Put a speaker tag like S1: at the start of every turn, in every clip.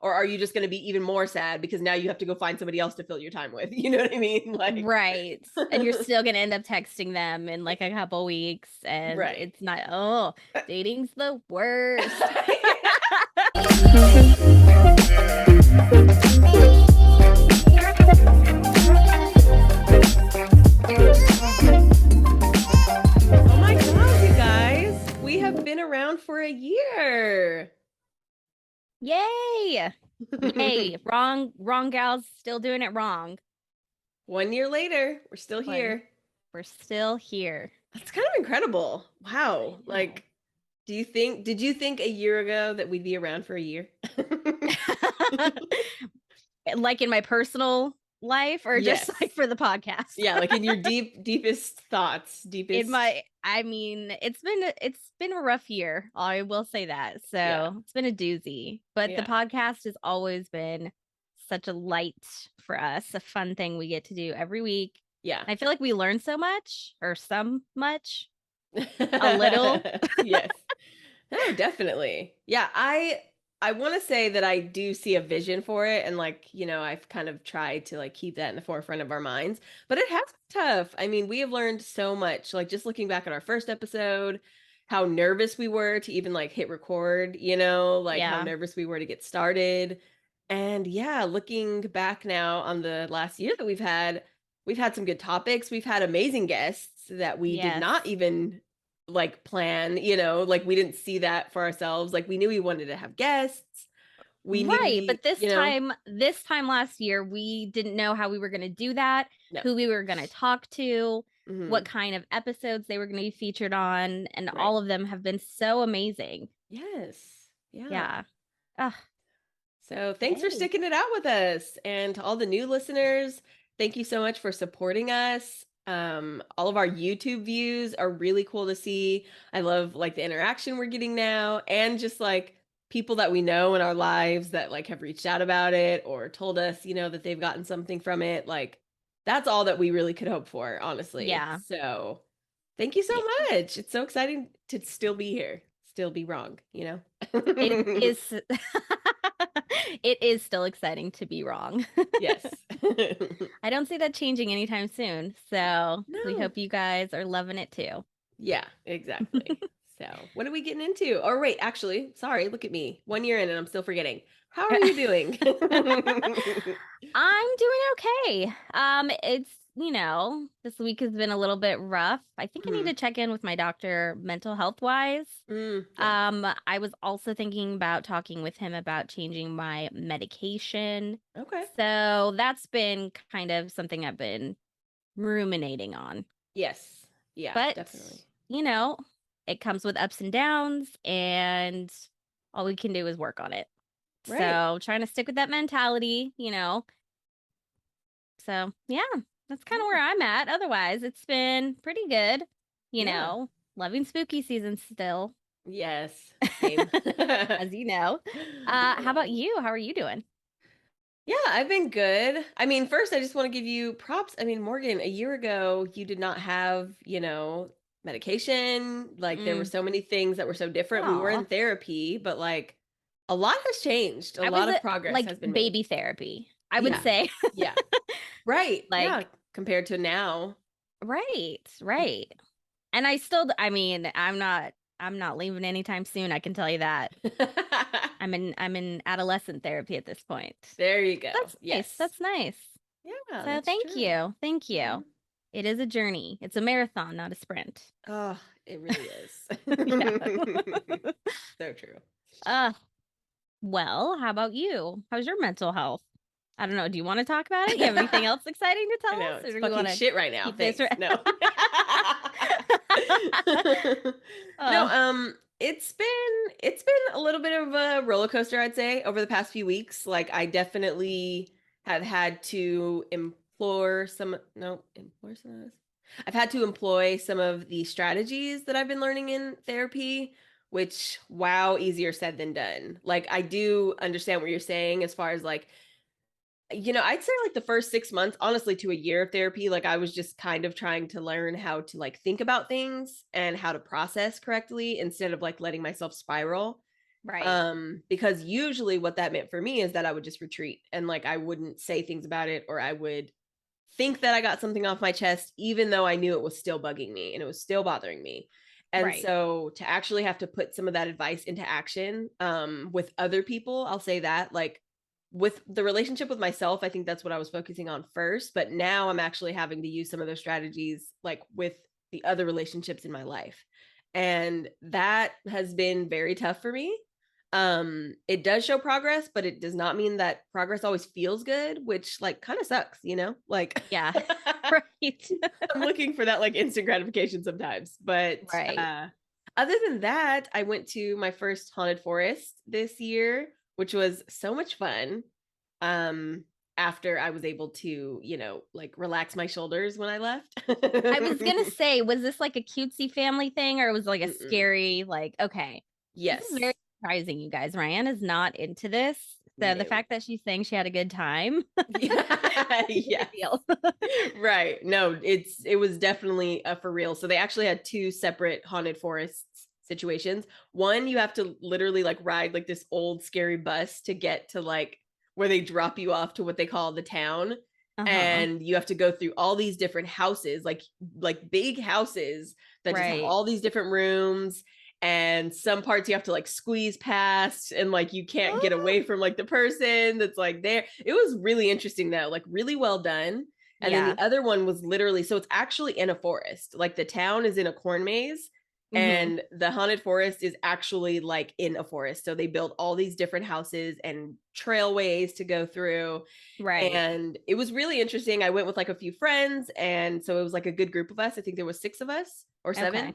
S1: or are you just going to be even more sad because now you have to go find somebody else to fill your time with? You know what I mean? Like,
S2: right. And you're still gonna end up texting them in like a couple weeks, and
S1: right.
S2: it's not. Oh, dating's the worst.
S1: Oh my God, you guys, we have been around for a year.
S2: Yay! Yay! Wrong gals still doing it wrong.
S1: 1 year later, we're still
S2: But
S1: here.
S2: we're still here.
S1: That's kind of incredible.
S2: I
S1: Wow.
S2: know.
S1: Like, did you think a year ago that we'd be around for a year?
S2: Like in my personal life or just
S1: Yes.
S2: like for the podcast?
S1: Yeah, like in your deepest thoughts,
S2: In
S1: deepest.
S2: my I mean, it's been a rough year. I will say that.
S1: Yeah.
S2: So, it's been a doozy, but the
S1: Yeah.
S2: podcast has always been such a light for us, a fun thing we get to do every week.
S1: Yeah.
S2: I feel like we learn so much or some much, a little.
S1: Yes. No, definitely. Yeah, I want to say that I do see a vision for it, and like, I've kind of tried to like keep that in the forefront of our minds, but it has been tough. I mean, we have learned so much, like just looking back at our first episode, how nervous we were to even like hit record, like how
S2: Yeah.
S1: nervous we were to get started. And yeah, looking back now on the last year that we've had some good topics. We've had amazing guests that we did
S2: Yes.
S1: not even like plan, like we didn't see that for ourselves. Like we knew we wanted to have guests. We knew
S2: Right, but
S1: we,
S2: this time last year, we didn't know how we were going to do that,
S1: no.
S2: who we were going to talk to, what
S1: Hmm.
S2: kind of episodes they were going to be featured on, and
S1: Right.
S2: all of them have been so amazing.
S1: Yes. Yeah.
S2: Yeah. Ugh,
S1: So thanks for
S2: yay.
S1: sticking it out with us. And to all the new listeners, thank you so much for supporting us. All of our YouTube views are really cool to see. I love like the interaction we're getting now, and just like people that we know in our lives that like have reached out about it or told us, that they've gotten something from it. Like that's all that we really could hope for, honestly.
S2: Yeah.
S1: So thank you so
S2: Yeah.
S1: much. It's so exciting to still be here, still be wrong.
S2: It is it is still exciting to be wrong.
S1: Yes.
S2: I don't see that changing anytime soon. So, we
S1: No.
S2: hope you guys are loving it too.
S1: Yeah, exactly. So, what are we getting into? Or wait, actually, sorry, look at me. 1 year in and I'm still forgetting. How are you doing?
S2: I'm doing okay. It's, this week has been a little bit rough. I think I need
S1: Hmm.
S2: to check in with my doctor mental health wise.
S1: Yeah.
S2: I was also thinking about talking with him about changing my medication.
S1: Okay.
S2: So that's been kind of something I've been ruminating on.
S1: Yes. Yeah,
S2: But,
S1: definitely.
S2: you know, it comes with ups and downs, and all we can do is work on it.
S1: Right.
S2: So, trying to stick with that mentality. So, yeah, that's kind of
S1: Yeah.
S2: where I'm at. Otherwise, it's been pretty good. You
S1: Yeah.
S2: know, loving spooky season still,
S1: Yes. Same.
S2: as you know. How about you? How are you doing?
S1: Yeah, I've been good. I mean, first, I just want to give you props. I mean, Morgan, a year ago, you did not have, medication. Like, there were
S2: Mm.
S1: so many things that were so different. We were
S2: Aw.
S1: in therapy, but like, a lot has changed. A
S2: I was
S1: lot of progress
S2: like
S1: has been made.
S2: baby therapy, I would
S1: Yeah.
S2: say.
S1: Yeah. Right. Yeah.
S2: Like,
S1: Compared to now.
S2: right, right. And I mean, I'm not leaving anytime soon, I can tell you that. I'm in adolescent therapy at this point.
S1: There you go.
S2: That's nice.
S1: Yes.
S2: That's nice.
S1: Yeah,
S2: So
S1: that's
S2: thank
S1: true.
S2: you. Thank
S1: Yeah.
S2: you. It is a journey. It's a marathon, not a sprint.
S1: Oh, it really is.
S2: Yeah.
S1: So true.
S2: uh well, how about you? How's your mental health? I don't know. Do you want to talk about it? You have anything else exciting to
S1: I
S2: tell
S1: know
S2: us? Or
S1: it's
S2: do we
S1: fucking
S2: want to
S1: shit right now.
S2: keep this
S1: Thanks.
S2: right?
S1: No. No,
S2: uh
S1: it's been a little bit of a roller coaster, I'd say, over the past few weeks. Like I definitely have had to implore some no, implore some of this. I've had to employ some of the strategies that I've been learning in therapy, which wow, easier said than done. Like I do understand what you're saying as far as like I'd say like the first 6 months, honestly, to a year of therapy, like I was just kind of trying to learn how to like think about things and how to process correctly instead of like letting myself spiral.
S2: Right.
S1: Because usually what that meant for me is that I would just retreat and like I wouldn't say things about it, or I would think that I got something off my chest, even though I knew it was still bugging me and it was still bothering me. And
S2: Right.
S1: so to actually have to put some of that advice into action with other people, I'll say that, like with the relationship with myself, I think that's what I was focusing on first. But now I'm actually having to use some of those strategies like with the other relationships in my life. And that has been very tough for me. It does show progress, but it does not mean that progress always feels good, which like kind of sucks, you know? Like
S2: Yeah. Right.
S1: I'm looking for that like instant gratification sometimes. But
S2: Right.
S1: other than that, I went to my first haunted forest this year, which was so much fun. Um After I was able to, you know, like relax my shoulders when I left.
S2: I was gonna say, was this like a cutesy family thing or was it like a
S1: Mm-mm.
S2: scary, like, okay. This is very
S1: Yes.
S2: surprising, you guys. Ryann is not into this. So the
S1: No.
S2: fact that she's saying she had a good time
S1: Yeah.
S2: is a
S1: Yes.
S2: good deal.
S1: Right. No, it was definitely for real. So they actually had two separate haunted forests situations. One, you have to literally like ride like this old scary bus to get to like where they drop you off to what they call the town.
S2: Uh-huh.
S1: And you have to go through all these different houses, like big houses that just have
S2: Right.
S1: all these different rooms. And some parts you have to like squeeze past and like you can't get away from like the person that's like there. It was really interesting though, like really well done. And then
S2: Yeah.
S1: the other one was literally, so it's actually in a forest. Like the town is in a corn maze
S2: Mm-hmm.
S1: and the haunted forest is actually like in a forest. So they built all these different houses and trailways to go through.
S2: Right.
S1: And it was really interesting. I went with like a few friends, and so it was like a good group of us. I think there was 6 of us or
S2: Okay.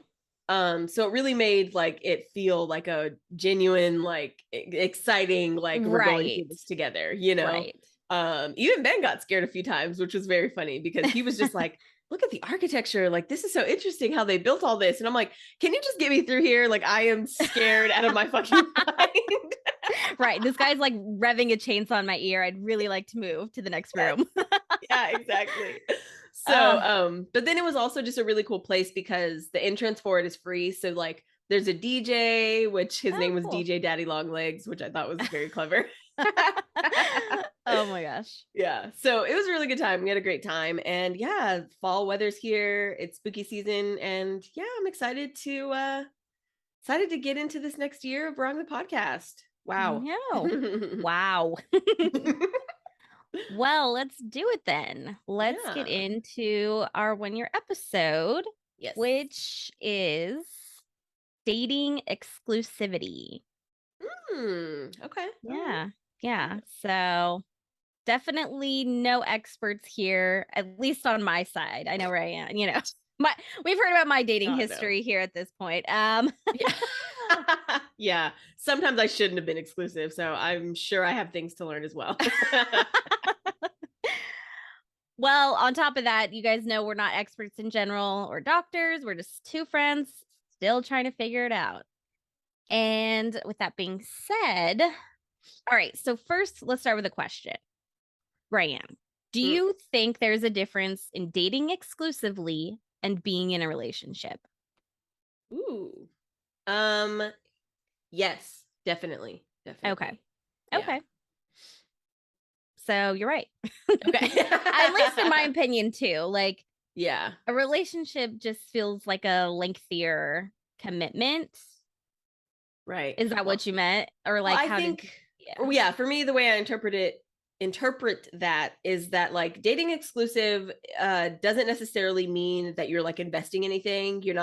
S1: 7. So it really made like it feel like a genuine, like exciting, like we're going through
S2: Right.
S1: this together, you know.
S2: Right.
S1: Even Ben got scared a few times, which was very funny because he was just like, look at the architecture, like this is so interesting how they built all this. And I'm like, can you just get me through here? Like I am scared out of my fucking mind.
S2: Right. This guy's like revving a chainsaw in my ear. I'd really like to move to the next room.
S1: Yeah, exactly. So,
S2: uh
S1: but then it was also just a really cool place because the entrance for it is free. So like there's a DJ, which his
S2: oh,
S1: name was
S2: cool.
S1: DJ Daddy Longlegs, which I thought was very clever.
S2: Oh my gosh.
S1: Yeah. So it was a really good time. We had a great time. And yeah, fall weather's here. It's spooky season. And yeah, I'm excited to get into this next year of Wrong the Podcast. Wow.
S2: No. Wow. Well, let's do it then. Let's get
S1: Yeah.
S2: into our 1 year episode,
S1: Yes.
S2: which is dating exclusivity.
S1: Okay. All right.
S2: Yeah. Yeah. So definitely no experts here, at least on my side. I know where I am, My we've heard about my dating
S1: God, no.
S2: history here at this point.
S1: Yeah. Yeah. Sometimes I shouldn't have been exclusive, so I'm sure I have things to learn as well.
S2: Well, on top of that, you guys know we're not experts in general or doctors. We're just two friends still trying to figure it out. And with that being said, all right, so first let's start with a question. Ryan, do
S1: Mm.
S2: you think there's a difference in dating exclusively and being in a relationship?
S1: Ooh. Yes, definitely.
S2: Okay.
S1: Definitely. Yeah.
S2: Okay. So you're right.
S1: Okay.
S2: At least in my opinion, too. Like
S1: Yeah.
S2: a relationship just feels like a lengthier commitment.
S1: Right.
S2: Is that
S1: Well,
S2: what you meant? Or
S1: well,
S2: like
S1: I
S2: how did
S1: think,
S2: yeah.
S1: or yeah, for me, the way I interpret that is that like dating exclusive doesn't necessarily mean that you're like investing anything. You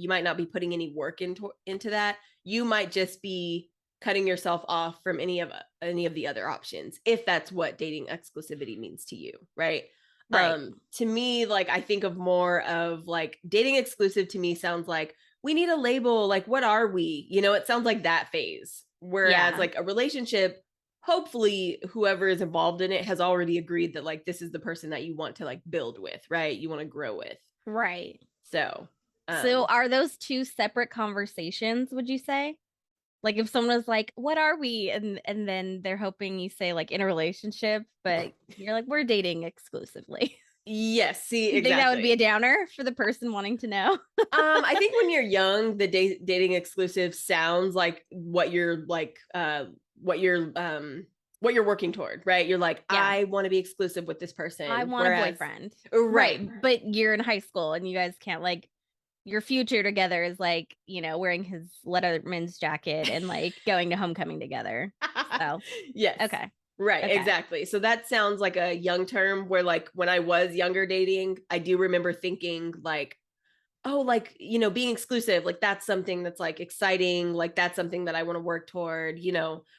S1: might not be putting any work into that. You might just be cutting yourself off from any of the other options if that's what dating exclusivity means to you, right?
S2: Right.
S1: To me, like I think of more of like dating exclusive to me sounds like we need a label, like what are we, you know, it sounds like that phase, whereas
S2: Yeah.
S1: like a relationship, hopefully whoever is involved in it has already agreed that like this is the person that you want to like build with, right, you want to grow with.
S2: Right.
S1: So
S2: So
S1: um
S2: are those two separate conversations, would you say? Like if someone was like, "What are we?" and then they're hoping you say like in a relationship, but you're like, "We're dating exclusively."
S1: Yes, see,
S2: You think that would be a
S1: exactly.
S2: downer for the person wanting to know?
S1: I think when you're young, the dating exclusive sounds like what you're what you're what you're working toward, right? You're like,
S2: Yeah.
S1: I want to be exclusive with this
S2: I
S1: person.
S2: want a
S1: Whereas,
S2: boyfriend.
S1: right.
S2: Right. But you're in high school and you guys can't like your future together is like, wearing his Letterman's jacket and like going to homecoming together. So,
S1: Yes.
S2: okay.
S1: Right,
S2: Okay.
S1: exactly. So that sounds like a young term where like when I was younger dating, I do remember thinking like, oh, like, being exclusive, like that's something that's like exciting, like that's something that I want to work toward,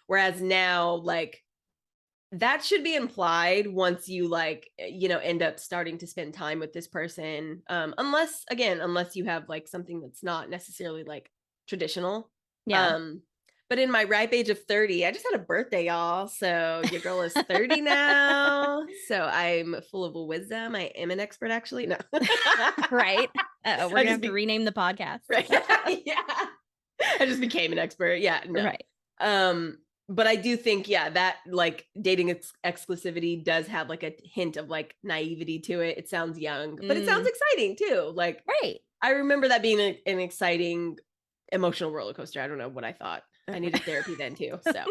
S1: whereas now like that should be implied once you like end up starting to spend time with this person, unless you have like something that's not necessarily like traditional.
S2: Yeah.
S1: But in my ripe age of 30, I just had a birthday, y'all, so your girl is 30 now, so I'm full of wisdom. I am an expert, actually. No.
S2: Right. We're
S1: I
S2: gonna
S1: just
S2: have to rename the podcast.
S1: right. Yeah, I just became an expert. Yeah, no.
S2: Right.
S1: um but I do think, yeah, that like dating exclusivity does have like a hint of like naivety to it. It sounds young, but it sounds exciting too. Like,
S2: Right.
S1: I remember that being an exciting emotional roller coaster. I don't know what I thought. I needed therapy then too, so.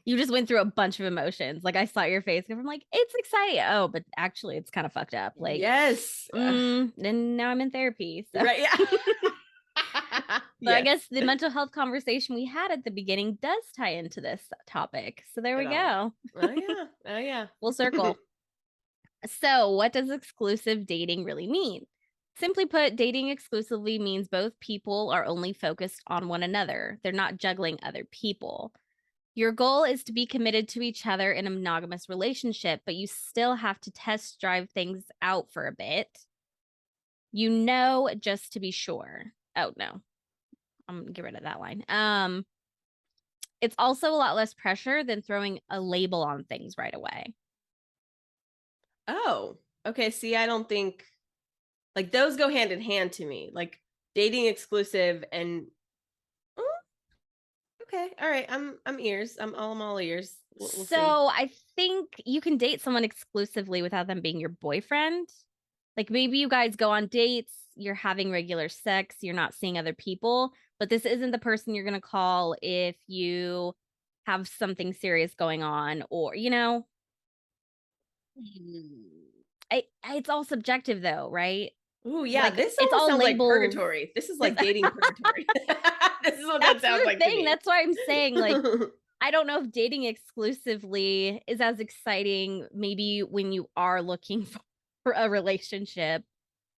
S2: You just went through a bunch of emotions. Like I saw your face and I'm like, it's exciting. Oh, but actually it's kind of fucked up. Like,
S1: Yes.
S2: then now I'm in therapy. So
S1: Right, yeah.
S2: So I
S1: Yes,
S2: guess the mental health conversation we had at the beginning does tie into this topic. So there we
S1: at all.
S2: go.
S1: Oh yeah, oh yeah.
S2: Full circle. So, what does exclusive dating really mean? Simply put, dating exclusively means both people are only focused on one another. They're not juggling other people. Your goal is to be committed to each other in a monogamous relationship, but you still have to test drive things out for a bit. Just to be sure. Oh no. I'm gonna get rid of that line. It's also a lot less pressure than throwing a label on things right away.
S1: Oh, okay. See, I don't think like those go hand in hand to me. Like dating exclusive and oh, okay, all right. I'm ears. I'm all ears. We'll see.
S2: So I think you can date someone exclusively without them being your boyfriend. Like maybe you guys go on dates, you're having regular sex, you're not seeing other people, but this isn't the person you're going to call if you have something serious going on or, it's all subjective though, right?
S1: Ooh, yeah.
S2: Like
S1: This
S2: it's
S1: almost
S2: all
S1: sounds like
S2: labels.
S1: purgatory. This is
S2: This
S1: like dating purgatory. This is what that
S2: That's
S1: sounds
S2: the
S1: like to
S2: thing.
S1: me.
S2: That's why I'm saying like I don't know if dating exclusively is as exciting maybe when you are looking for a relationship.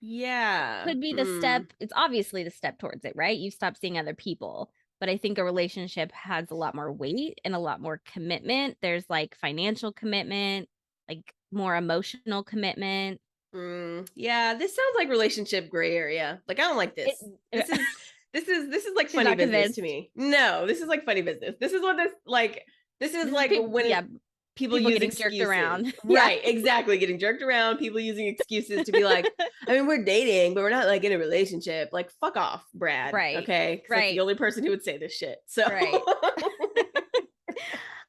S1: Yeah.
S2: Could be the step. It's obviously the step towards it, right? You stop seeing other people. But I think a relationship has a lot more weight and a lot more commitment. There's like financial commitment, like more emotional commitment.
S1: Yeah, this sounds like relationship gray area. Like I don't like
S2: It,
S1: this. This is like
S2: she's
S1: funny
S2: not
S1: business to
S2: convinced.
S1: me. No, this is like funny business. This is
S2: This is
S1: like when
S2: yeah,
S1: people
S2: people
S1: use
S2: getting jerked
S1: excuses.
S2: around. Yeah.
S1: Right, exactly. Getting jerked around, people using excuses to be like, I mean, we're dating, but we're not like in a relationship. Like, fuck off, Brad.
S2: Right.
S1: Okay. Because that's the
S2: Right.
S1: only person who would say this shit. So
S2: Right.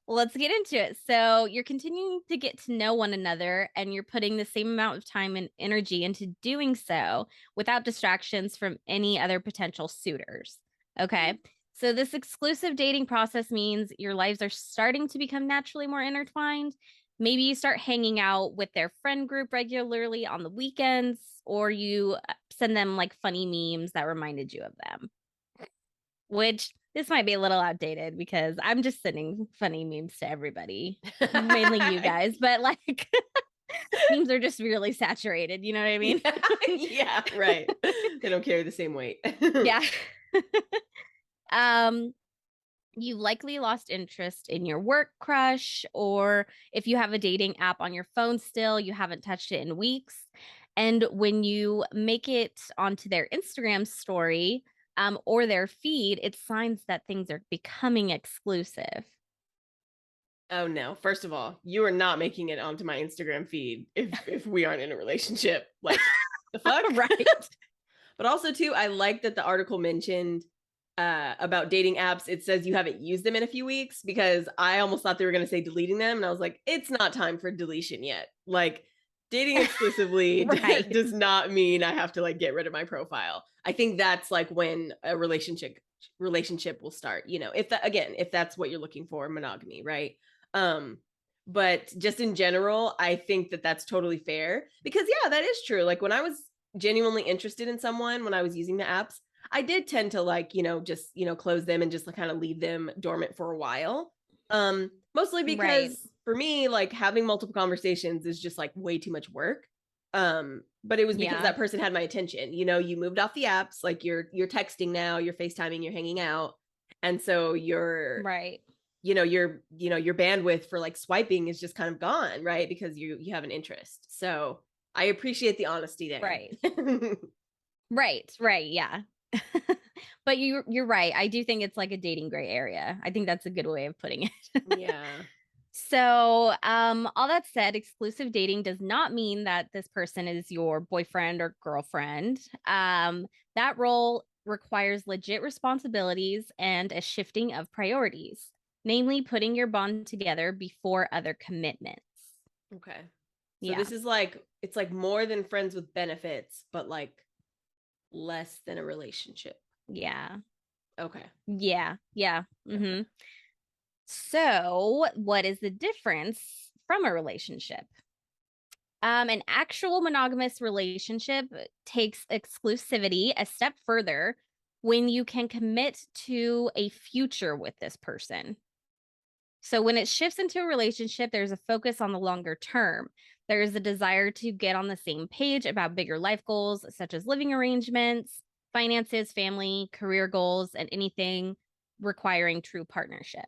S2: Let's get into it. So, you're continuing to get to know one another and you're putting the same amount of time and energy into doing so without distractions from any other potential suitors. Okay. So, this exclusive dating process means your lives are starting to become naturally more intertwined. Maybe you start hanging out with their friend group regularly on the weekends, or you send them like funny memes that reminded you of them, which this might be a little outdated because I'm just sending funny memes to everybody, mainly you guys, but like memes are just really saturated. You know what I mean?
S1: yeah, yeah, right. They don't carry the same weight.
S2: Yeah. um, you likely lost interest in your work crush, or if you have a dating app on your phone still, you haven't touched it in weeks. And when you make it onto their Instagram story, or their feed, it's signs that things are becoming exclusive.
S1: Oh no. First of all, you are not making it onto my Instagram feed if we aren't in a relationship. Like the fuck?
S2: Right.
S1: But also too, I like that the article mentioned about dating apps. It says you haven't used them in a few weeks, because I almost thought they were going to say deleting them, and I was like, it's not time for deletion yet. Like dating exclusively
S2: Right.
S1: does not mean I have to like get rid of my profile. I think that's like when a relationship will start, you know, if that, again, if that's what you're looking for, monogamy, right? um but just in general, I think that that's totally fair, because yeah, that is true. Like when I was genuinely interested in someone, when I was using the apps, I did tend to like, you know, just, you know, close them and just like kind of leave them dormant for a while. Mostly
S2: Right.
S1: because for me, like having multiple conversations is just like way too much work. But it was because
S2: Yeah.
S1: that person had my attention. You know, you moved off the apps, like you're texting now, you're FaceTiming, you're hanging out. And so
S2: Right.
S1: your bandwidth for like swiping is just kind of gone, right? Because you have an interest. So I appreciate the honesty there.
S2: Right. Right. Right. Yeah. But you're right. I do think it's like a dating gray area. I think that's a good way of putting it.
S1: Yeah.
S2: So, all that said, exclusive dating does not mean that this person is your boyfriend or girlfriend. That role requires legit responsibilities and a shifting of priorities, namely putting your bond together before other commitments.
S1: Okay. So
S2: Yeah.
S1: this is like, it's like more than friends with benefits, but like less than a relationship.
S2: Yeah.
S1: Okay.
S2: Yeah. Yeah.
S1: Okay.
S2: So, what is the difference from a relationship? An actual monogamous relationship takes exclusivity a step further when you can commit to a future with this person. So when it shifts into a relationship, there's a focus on the longer term. There's a desire to get on the same page about bigger life goals, such as living arrangements, finances, family, career goals, and anything requiring true partnership.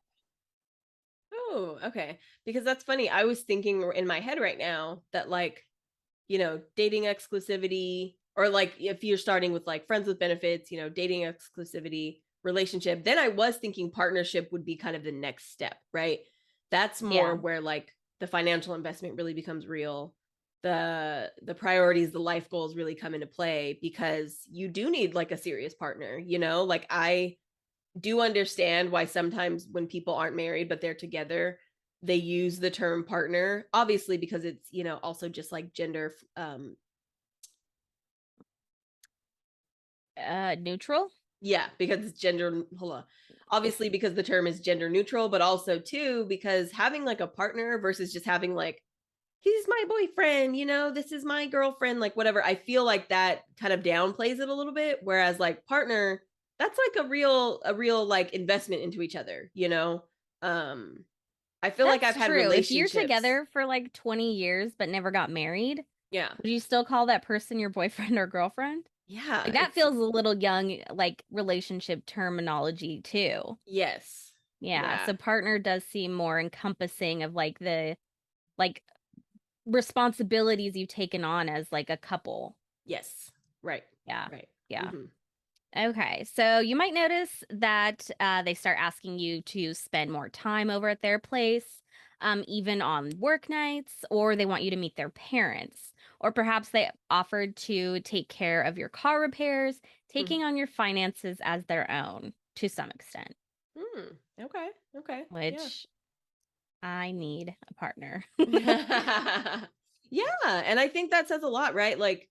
S1: Oh, okay. Because that's funny. I was thinking in my head right now that like, you know, dating exclusivity, or like if you're starting with like friends with benefits, you know, dating exclusivity, relationship, then I was thinking partnership would be kind of the next step, right? That's more
S2: Yeah.
S1: where like the financial investment really becomes real. The priorities, the life goals really come into play, because you do need like a serious partner, you know? Like I do understand why sometimes when people aren't married but they're together, they use the term partner, obviously because it's, you know, also just like gender
S2: Neutral?
S1: yeah, because it's gender, hold on, obviously because the term is gender neutral, but also too because having like a partner versus just having like, he's my boyfriend, you know, this is my girlfriend, like whatever, I feel like that kind of downplays it a little bit, whereas like partner, that's like a real like investment into each other, you know. um I feel like I've
S2: That's
S1: had
S2: true. If you're
S1: relationships.
S2: together for like 20 years but never got married,
S1: Yeah.
S2: would you still call that person your boyfriend or girlfriend?
S1: Yeah,
S2: Like that
S1: it's
S2: feels a little young, like relationship terminology too.
S1: yes.
S2: Yeah.
S1: Yeah.
S2: So partner does seem more encompassing of like the like responsibilities you've taken on as like a couple.
S1: Yes. Right.
S2: Yeah.
S1: Right.
S2: Yeah.
S1: Mhm.
S2: Okay. So you might notice that they start asking you to spend more time over at their place, even on work nights, or they want you to meet their parents. Or perhaps they offered to take care of your car repairs,
S1: Mhm.
S2: taking on your finances as their own to some extent,
S1: Mm. Okay. Okay. Yeah.
S2: which I need a partner.
S1: Yeah, and I think that says a lot, right? Like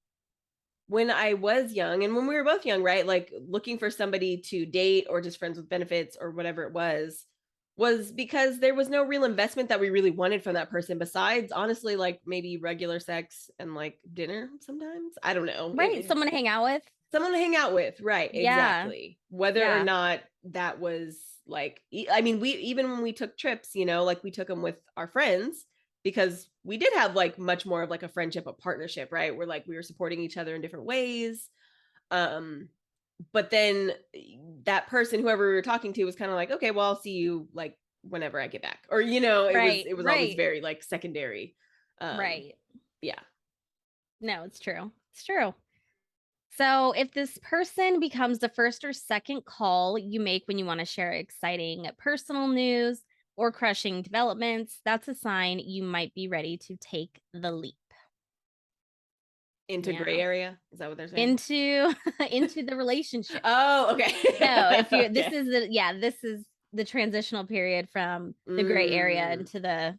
S1: when I was young and when we were both young, right? Like looking for somebody to date or just friends with benefits or whatever it was because there was no real investment that we really wanted from that person besides honestly like maybe regular sex and like dinner sometimes. I don't know.
S2: Right. Someone to hang out with.
S1: Someone to hang out with, right?
S2: Yeah.
S1: Exactly. Whether or
S2: Yeah.
S1: not that was like I mean, we even when we took trips, you know, like we took them with our friends, because we did have like much more of like a friendship, a partnership, right? Where like we were supporting each other in different ways. um but then that person, whoever we were talking to, was kind of like, okay, well, I'll see you like whenever I get back, or you know, it was
S2: Right.
S1: it was always
S2: Right.
S1: very like secondary. um
S2: Right.
S1: yeah.
S2: No, it's true. It's true. So, if this person becomes the first or second call you make when you want to share exciting personal news or crushing developments, that's a sign you might be ready to take the leap.
S1: Into gray
S2: Yeah.
S1: area, is that what they're saying?
S2: Into into the relationship.
S1: Oh, okay.
S2: No, if you're this
S1: Okay.
S2: is the yeah, this is the transitional period from the gray area
S1: Mm.
S2: into the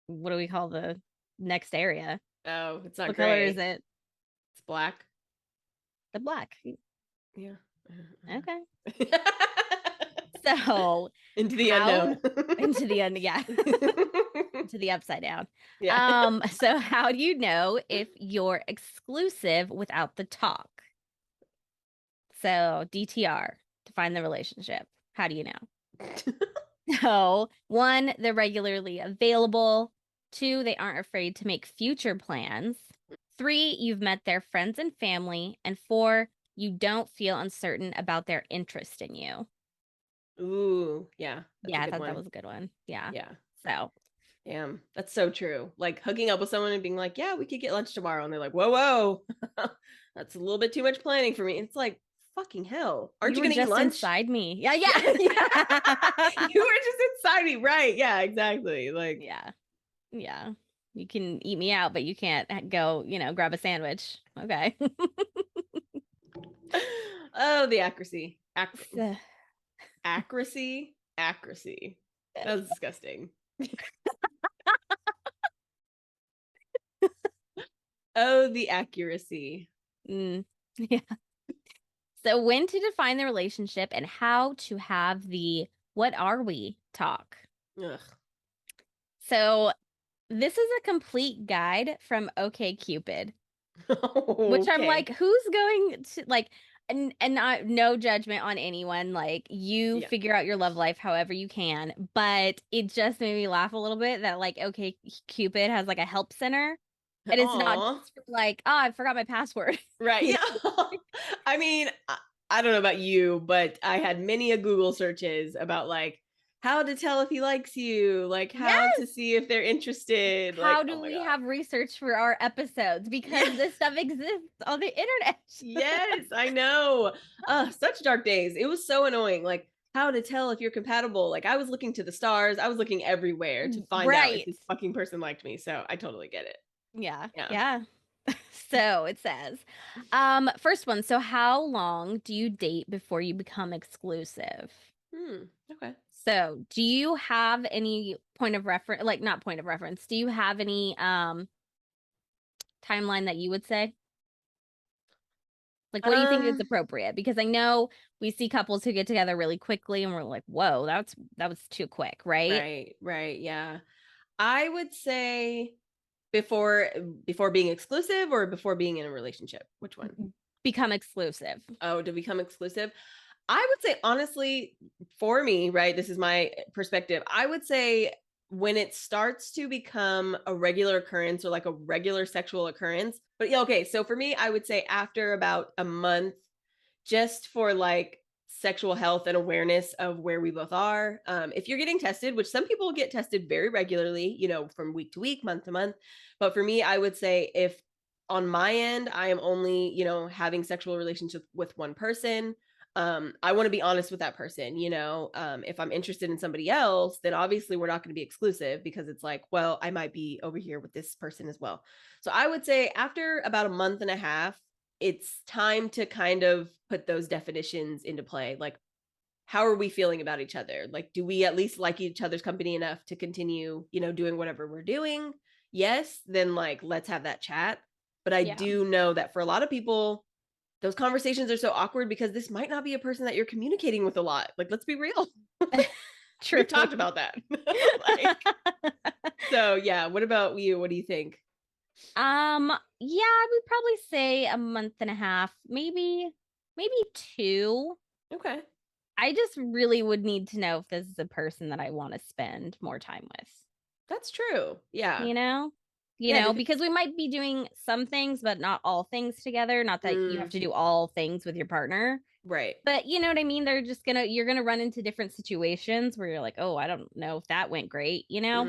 S2: what do we call the next area.
S1: Oh, it's not
S2: What color is
S1: gray.
S2: it?
S1: It's black.
S2: The black.
S1: Yeah.
S2: Okay. So
S1: Into the
S2: how
S1: unknown.
S2: into the end, yeah. To the upside down.
S1: Yeah.
S2: So how do you know if you're exclusive without the talk? So DTR, define the relationship. How do you know? So, one, they're regularly available. Two, they aren't afraid to make future plans. Three, you've met their friends and family. And four, you don't feel uncertain about their interest in you.
S1: Ooh, yeah, that's a
S2: Yeah, I
S1: good
S2: thought that
S1: one.
S2: was a good one. Yeah.
S1: Yeah.
S2: So,
S1: Damn, that's so true. Like hooking up with someone and being like, "Yeah, we could get lunch tomorrow," and they're like, "Whoa, whoa, that's a little bit too much planning for me." It's like, fucking hell, aren't
S2: you
S1: you
S2: were
S1: gonna eat
S2: just
S1: lunch?
S2: inside me. Yeah,
S1: Yeah,
S2: yeah.
S1: you were just inside me, right? Yeah, exactly. Like,
S2: Yeah. Yeah. You can eat me out, but you can't go, grab a sandwich. Okay.
S1: oh, the accuracy,
S2: So,
S1: accuracy. That's disgusting. Oh, the accuracy.
S2: mm, yeah. So, when to define the relationship and how to have the what are we talk.
S1: Ugh.
S2: So, this is a complete guide from OkCupid, which I'm
S1: Okay.
S2: like, who's going to like, and not no judgment on anyone. Like, you
S1: Yeah.
S2: figure out your love life however you can, but it just made me laugh a little bit that like OkCupid has like a help center, and it's not
S1: Aw.
S2: just for like, oh, I forgot my password.
S1: Right.
S2: You
S1: Yeah. I mean, I don't know about you, but I had many a Google searches about like how to tell if he likes you, like how
S2: Yes.
S1: to see if they're interested.
S2: How
S1: Like, oh
S2: do
S1: my
S2: we
S1: God.
S2: have research for our episodes?
S1: Yeah.
S2: Because this stuff exists on the internet.
S1: Yes, I know. Such dark days. It was so annoying. Like how to tell if you're compatible. Like I was looking to the stars. I was looking everywhere to find out if
S2: Right.
S1: this fucking person liked me. So I totally get it.
S2: Yeah.
S1: Yeah.
S2: Yeah. So it says, first one. So how long do you date before you become exclusive?
S1: Okay.
S2: So do you have any point of reference, like not point of reference, do you have any timeline that you would say? Like what do you think is
S1: Um,
S2: appropriate? Because I know we see couples who get together really quickly and we're like, whoa, that was too quick, right?
S1: right. Yeah. I would say before before being exclusive or before being in a relationship. Which one?
S2: Become exclusive.
S1: Oh, to become exclusive. I would say honestly, for me, right? This is my perspective. I would say when it starts to become a regular occurrence or like a regular sexual occurrence. But yeah, okay. So for me, I would say after about a month, just for like sexual health and awareness of where we both are. If you're getting tested, which some people get tested very regularly, from week to week, month to month. But for me, I would say if on my end, I am only, having sexual relationships with one person. I want to be honest with that person, if I'm interested in somebody else, then obviously we're not going to be exclusive because it's like, well, I might be over here with this person as well. So I would say after about a month and a half, it's time to kind of put those definitions into play. Like, how are we feeling about each other? Like, do we at least like each other's company enough to continue, doing whatever we're doing? Yes, then like, let's have that chat. But I
S2: Yeah.
S1: do know that for a lot of people, those conversations are so awkward because this might not be a person that you're communicating with a lot. Like, let's be real.
S2: True.
S1: We've talked about that. Like, so yeah. What about you? What do you think?
S2: Yeah, I would probably say a month and a half, maybe two.
S1: Okay.
S2: I just really would need to know if this is a person that I want to spend more time with,
S1: That's true. Yeah.
S2: you know?
S1: Yeah.
S2: Because we might be doing some things, but not all things together. Not that you have
S1: Mm,
S2: to do all things with your partner,
S1: right.
S2: but you know what I mean? You're gonna run into different situations where you're like, oh, I don't know if that went great, you know?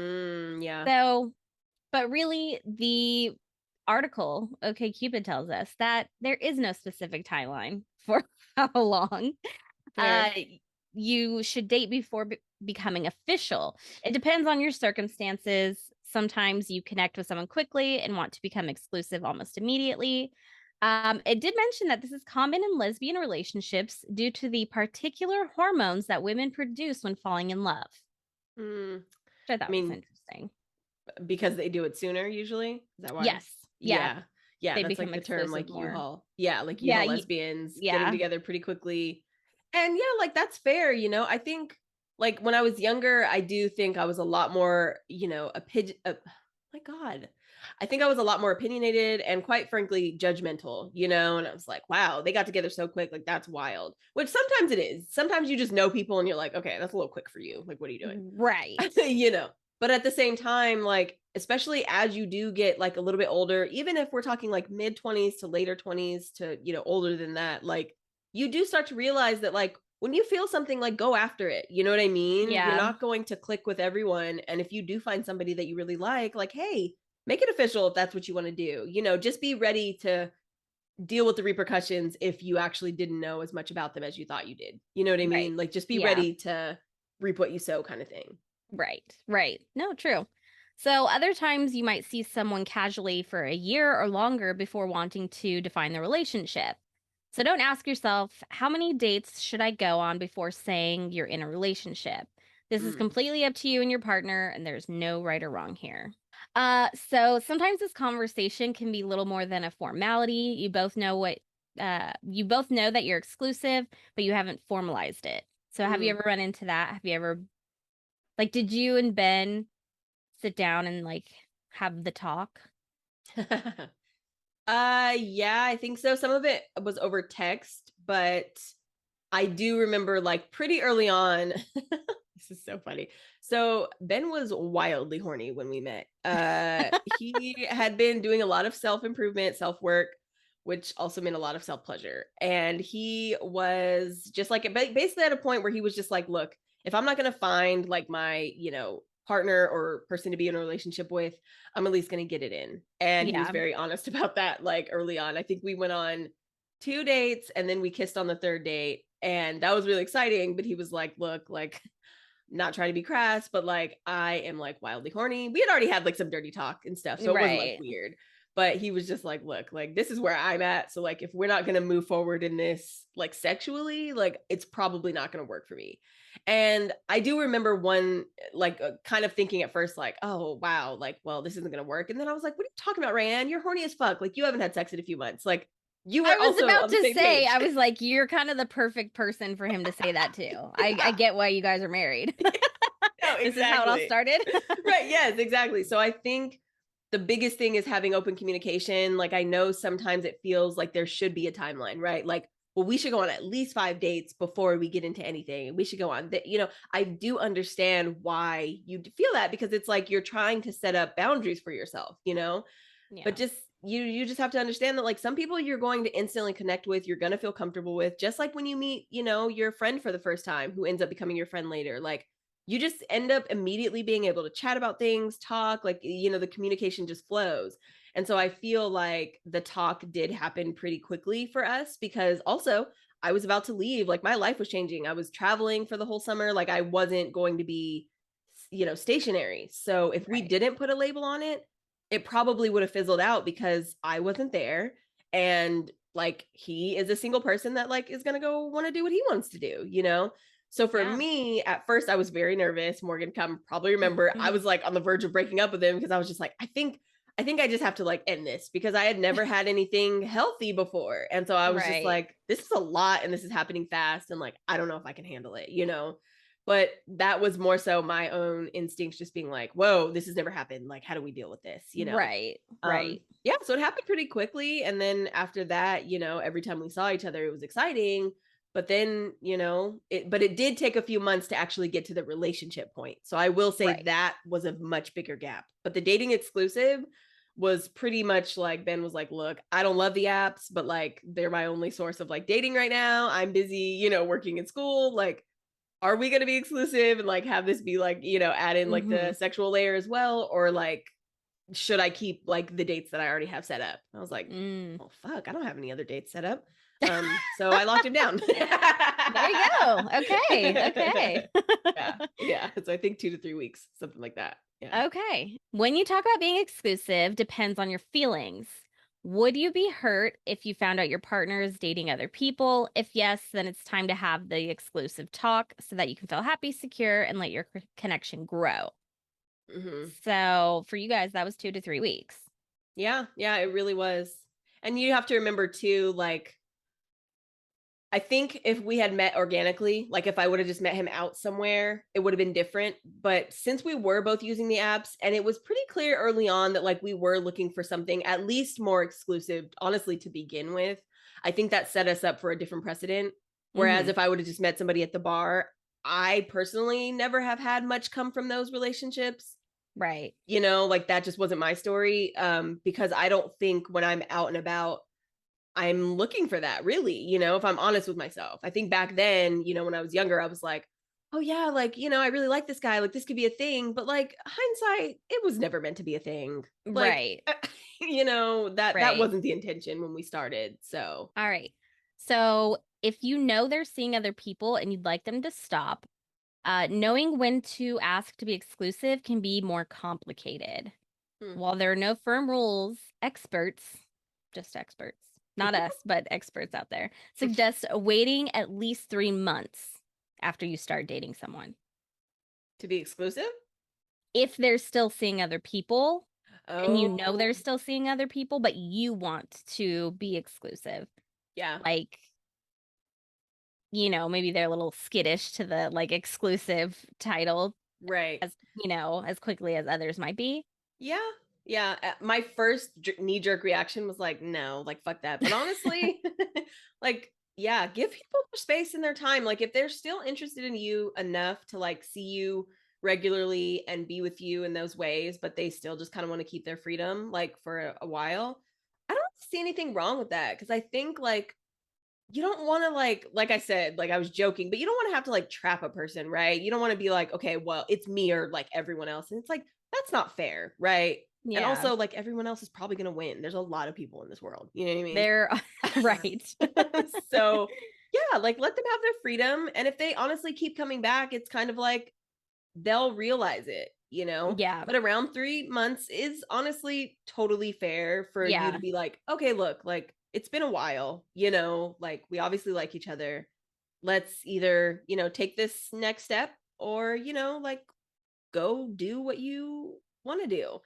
S1: Yeah.
S2: So, but really, the article, okay, Cupid tells us that there is no specific timeline for how long uh,
S1: Fair.
S2: you should date before becoming official. It depends on your circumstances. Sometimes you connect with someone quickly and want to become exclusive almost immediately. It did mention that this is common in lesbian relationships due to the particular hormones that women produce when falling in love,
S1: Mm,
S2: which I
S1: I
S2: thought was
S1: mean,
S2: interesting.
S1: because they do it sooner usually. Is that why?
S2: Yes. Yeah.
S1: Yeah. Yeah,
S2: They
S1: that's like
S2: become
S1: the term
S2: exclusive
S1: like
S2: more.
S1: U-Haul. Yeah, like
S2: Yeah.
S1: U-Haul lesbians getting
S2: Yeah.
S1: together pretty quickly. And yeah, like that's fair, you know. I think like when I was younger, I do think I was a lot more, you know, my God. I think I was a lot more opinionated and quite frankly judgmental, you know, and I was like, wow, they got together so quick, like that's wild. Which sometimes it is. Sometimes you just know people and you're like, okay, that's a little quick for you. Like, what are you doing?
S2: Right.
S1: You know, but at the same time, like especially as you do get like a little bit older, even if we're talking like mid 20s to later 20s to, you know, older than that, like you do start to realize that like when you feel something, like go after it, you know what I mean? You're
S2: Yeah.
S1: not going to click with everyone, and if you do find somebody that you really like, hey, make it official if that's what you want to do, you know, just be ready to deal with the repercussions if you actually didn't know as much about them as you thought you did, you know what I
S2: Right.
S1: mean? Like just be
S2: Yeah.
S1: ready to reap what you sow kind of thing.
S2: Right. Right. No, true. So other times you might see someone casually for a year or longer before wanting to define the relationship. So don't ask yourself, how many dates should I go on before saying you're in a relationship? This is
S1: Mm.
S2: completely up to you and your partner, and there's no right or wrong here. So sometimes this conversation can be little more than a formality. You both know that you're exclusive, but you haven't formalized it. So have you
S1: Mm.
S2: ever run into that? Have you ever like did you and Ben sit down and like have the talk?
S1: Yeah, I think so. Some of it was over text, but I do remember like pretty early on. This is so funny. So Ben was wildly horny when we met. He had been doing a lot of self-improvement, self-work, which also meant a lot of self-pleasure. And he was just like basically at a point where he was just like, look, if I'm not gonna find like my, you know, partner or person to be in a relationship with, I'm at least gonna get it in. And he was
S2: Yeah.
S1: very honest about that, like early on. I think we went on 2 dates and then we kissed on the third date. And that was really exciting. But he was like, look, like, not trying to be crass, but like, I am like wildly horny. We had already had like some dirty talk and stuff. So it wasn't like
S2: Right.
S1: weird. But he was just like, look, like, this is where I'm at. So, like, if we're not going to move forward in this, like, sexually, like, it's probably not going to work for me. And I do remember one, like, kind of thinking at first, like, oh, wow, like, well, this isn't going to work. And then I was like, what are you talking about, Ryann? You're horny as fuck. Like, you haven't had sex in a few months. Like, you
S2: I
S1: were
S2: was
S1: also
S2: about
S1: on the
S2: to
S1: same
S2: say,
S1: page.
S2: I was like, you're kind of the perfect person for him to say that to. I
S1: Yeah,
S2: get why you guys are married.
S1: no,
S2: This is how it all
S1: exactly.
S2: started.
S1: Right. Yes, exactly. So I think the biggest thing is having open communication. Like I know sometimes it feels like there should be a timeline, right? Like, well, we should go on at least 5 dates before we get into anything. And we should go on that. You know, I do understand why you feel that because it's like you're trying to set up boundaries for yourself, you know? But
S2: Yeah.
S1: just you just have to understand that like some people you're going to instantly connect with, you're going to feel comfortable with, just like when you meet, you know, your friend for the first time who ends up becoming your friend later. Like you just end up immediately being able to chat about things, talk, like you know, the communication just flows. And so I feel like the talk did happen pretty quickly for us because also I was about to leave, like my life was changing. I was traveling for the whole summer, like I wasn't going to be, you know, stationary. So if we
S2: Right.
S1: didn't put a label on it, it probably would have fizzled out because I wasn't there. And like he is a single person that like is gonna go want to do what he wants to do, you know? So for
S2: Yeah.
S1: me, at first I was very nervous. Morgan come probably remember I was like on the verge of breaking up with him because I was just like, I think I just have to like end this because I had never had anything healthy before. And so I was just
S2: Right.
S1: like, this is a lot and this is happening fast. And like, I don't know if I can handle it, you know? But that was more so my own instincts just being like, whoa, this has never happened. Like, how do we deal with this? You know?
S2: Right. Right.
S1: Yeah, so it happened pretty quickly. And then after that, you know, every time we saw each other, it was exciting. But then, you know, it did take a few months to actually get to the relationship point. So I will say
S2: Right.
S1: that was a much bigger gap. But the dating exclusive was pretty much like Ben was like, look, I don't love the apps, but like they're my only source of like dating right now. I'm busy, you know, working in school. Like, are we going to be exclusive and like have this be like, you know, add in like the
S2: Mhm.
S1: sexual layer as well? Or like, should I keep like the dates that I already have set up? I was like,
S2: Mm.
S1: well, fuck, I don't have any other dates set up. So I locked him down.
S2: There you go. Okay. Okay.
S1: Yeah. Yeah. So I think 2 to 3 weeks, something like that. Yeah.
S2: Okay. When you talk about being exclusive depends on your feelings. Would you be hurt if you found out your partner is dating other people? If yes, then it's time to have the exclusive talk so that you can feel happy, secure, and let your connection grow.
S1: Hmm.
S2: So for you guys, that was 2 to 3 weeks.
S1: Yeah, yeah, it really was. And you have to remember too, like, I think if we had met organically, like if I would have just met him out somewhere, it would have been different. But since we were both using the apps and it was pretty clear early on that like we were looking for something at least more exclusive, honestly, to begin with, I think that set us up for a different precedent. Whereas
S2: Mm-hmm.
S1: if I would have just met somebody at the bar, I personally never have had much come from those relationships.
S2: Right.
S1: Like that just wasn't my story. Because I don't think when I'm out and about, I'm looking for that really, if I'm honest with myself. I think back then, when I was younger, I was like, oh yeah, like, I really like this guy. Like this could be a thing. But like hindsight, it was never meant to be a thing. Like,
S2: Right.
S1: that
S2: Right.
S1: wasn't the intention when we started. So
S2: All right. So if you know they're seeing other people and you'd like them to stop, knowing when to ask to be exclusive can be more complicated.
S1: hmm.
S2: While there are no firm rules, experts, just experts, not us, but experts out there, suggest waiting at least 3 months after you start dating someone.
S1: To be exclusive.
S2: If they're still seeing other people and you know
S1: Oh
S2: they're still seeing other people, but you want to be exclusive,
S1: yeah.
S2: like, maybe they're a little skittish to the like exclusive title
S1: Right.
S2: as quickly as others might be.
S1: Yeah. Yeah. My first knee jerk reaction was like, no, like, fuck that. But honestly, like, yeah, give people their space and their time. Like, if they're still interested in you enough to like see you regularly and be with you in those ways, but they still just kind of want to keep their freedom, like, for a while, I don't see anything wrong with that. Cause I think, like, you don't want to like I said, like I was joking, but you don't want to have to like trap a person, right? You don't want to be like, okay, well, it's me or like everyone else. And it's like that's not fair, right? And
S2: Yeah,
S1: also like everyone else is probably going to win. There's a lot of people in this world, you know what I mean?
S2: they're right.
S1: So, yeah, like let them have their freedom and if they honestly keep coming back, it's kind of like they'll realize it.
S2: Yeah,
S1: But around 3 months is honestly totally fair for you to
S2: yeah,
S1: be like, okay, look, like it's been a while, like we obviously like each other. Let's either, take this next step or, like go do what you want to do.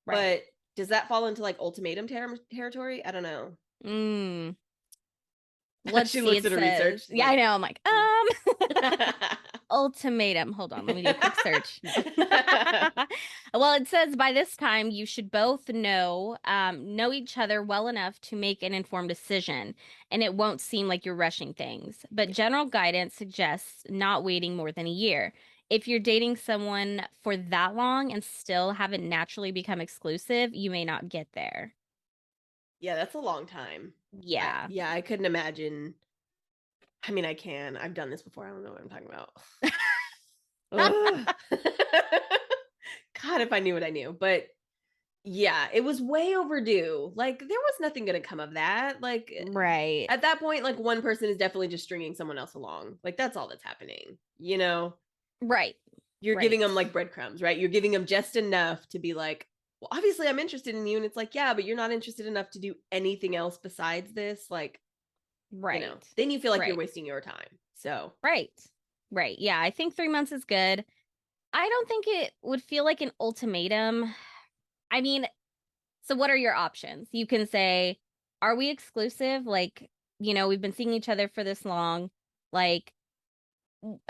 S2: right.
S1: But does that fall into like ultimatum territory? I don't know.
S2: Mm. Let's
S1: She
S2: see.
S1: looks
S2: It
S1: at her research.
S2: says,
S1: She's
S2: yeah, I
S1: like,
S2: know. I'm like, ultimatum. Hold on, let me do a quick search. No. Well, it says by this time you should both know each other well enough to make an informed decision, and it won't seem like you're rushing things. But general guidance suggests not waiting more than a year. If you're dating someone for that long and still haven't naturally become exclusive, you may not get there.
S1: yeah, that's a long time.
S2: Yeah.
S1: Yeah, I couldn't imagine. I mean, I can. I've done this before. I don't know what I'm talking about. Ugh. God, if I knew what I knew. But yeah, it was way overdue. Like, there was nothing going to come of that. Like,
S2: Right.
S1: at that point, like, one person is definitely just stringing someone else along. Like, that's all that's happening.
S2: Right.
S1: You're giving
S2: Right.
S1: them like breadcrumbs, right? You're giving them just enough to be like, well, obviously I'm interested in you. And it's like, yeah, but you're not interested enough to do anything else besides this. Like,
S2: Right.
S1: then you feel like you're
S2: Right.
S1: wasting your time. So,
S2: Right. Right. Yeah, I think 3 months is good. I don't think it would feel like an ultimatum. I mean, so what are your options? You can say, are we exclusive? Like, we've been seeing each other for this long. Like,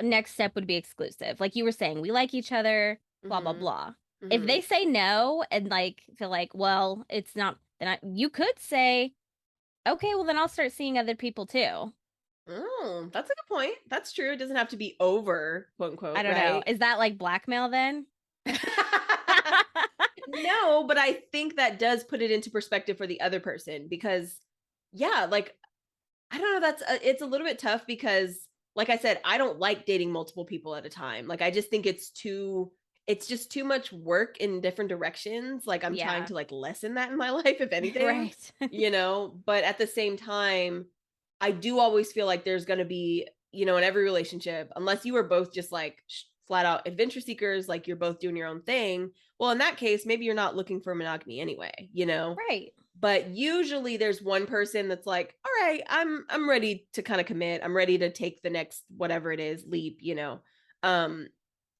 S2: next step would be exclusive. Like you were saying, we like each other, blah, blah,
S1: mm-hmm,
S2: blah. If
S1: mm-hmm.
S2: they say no and like feel like, well, it's not, then you could say, okay, well, then I'll start seeing other people too.
S1: Oh, that's a good point. That's true. It doesn't have to be over, quote
S2: I
S1: unquote,
S2: don't know.
S1: right?
S2: Is that like blackmail then?
S1: No, but I think that does put it into perspective for the other person because, yeah, like I don't know. It's a little bit tough because, like I said, I don't like dating multiple people at a time. Like I just think it's just too much work in different directions. Like I'm trying
S2: Yeah.
S1: to like lessen that in my life, if anything,
S2: Right.
S1: But at the same time, I do always feel like there's going to be, in every relationship, unless you are both just like flat out adventure seekers, like you're both doing your own thing. Well, in that case, maybe you're not looking for monogamy anyway.
S2: Right.
S1: But usually there's one person that's like, all right, I'm ready to kind of commit. I'm ready to take the next whatever it is leap. um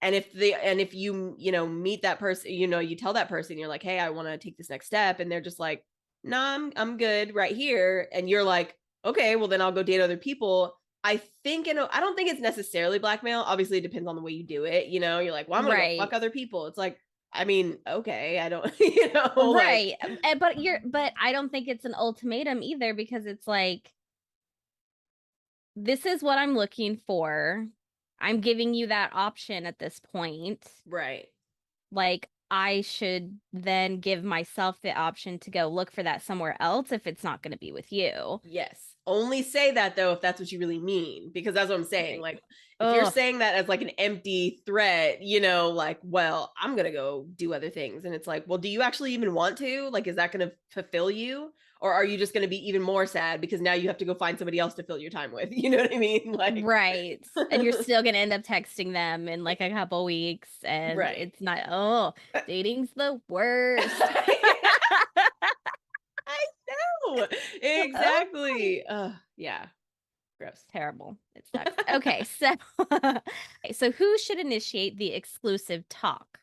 S1: And if you, meet that person, you tell that person, you're like, hey, I want to take this next step. And they're just like, nah, I'm good right here. And you're like, okay, well then I'll go date other people. I don't think it's necessarily blackmail. Obviously, it depends on the way you do it. You're like, well, I'm gonna go fuck
S2: Right.
S1: other people. It's like, I mean, okay, I don't, like,
S2: Right. But I don't think it's an ultimatum either, because it's like, this is what I'm looking for. I'm giving you that option at this point.
S1: right.
S2: Like, I should then give myself the option to go look for that somewhere else if it's not going to be with you.
S1: Yes. Only say that though if that's what you really mean, because that's what I'm saying.
S2: Right.
S1: Like, if you're
S2: Ugh.
S1: saying that as like an empty threat, like, well, I'm gonna go do other things, and it's like, well, do you actually even want to? Like, is that gonna fulfill you, or are you just gonna be even more sad because now you have to go find somebody else to fill your time with? You know what I mean? Like,
S2: Right. And you're still going to end up texting them in like a couple weeks, and
S1: right.
S2: it's not, oh, dating's the worst.
S1: I know
S2: Oh,
S1: exactly. Yeah, gross.
S2: terrible. It sucks. Okay, so so who should initiate the exclusive talk?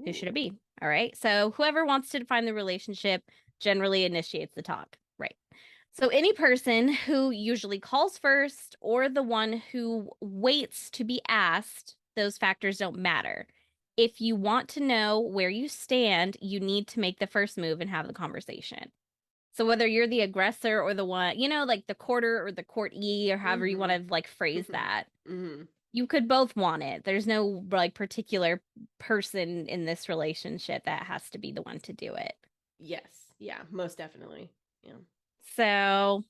S2: Who should
S1: Ooh.
S2: it be? All right. So whoever wants to define the relationship generally initiates the talk. Right. So any person who usually calls first or the one who waits to be asked, those factors don't matter. If you want to know where you stand, you need to make the first move and have the conversation. So whether you're the aggressor or the one, like the courter or the courtee, or however you want
S1: Mm-hmm.
S2: to like phrase
S1: Mm-hmm.
S2: that,
S1: Mm-hmm.
S2: you could both want it. There's no like particular person in this relationship that has to be the one to do it.
S1: Yes. Yeah, most definitely. Yeah.
S2: So,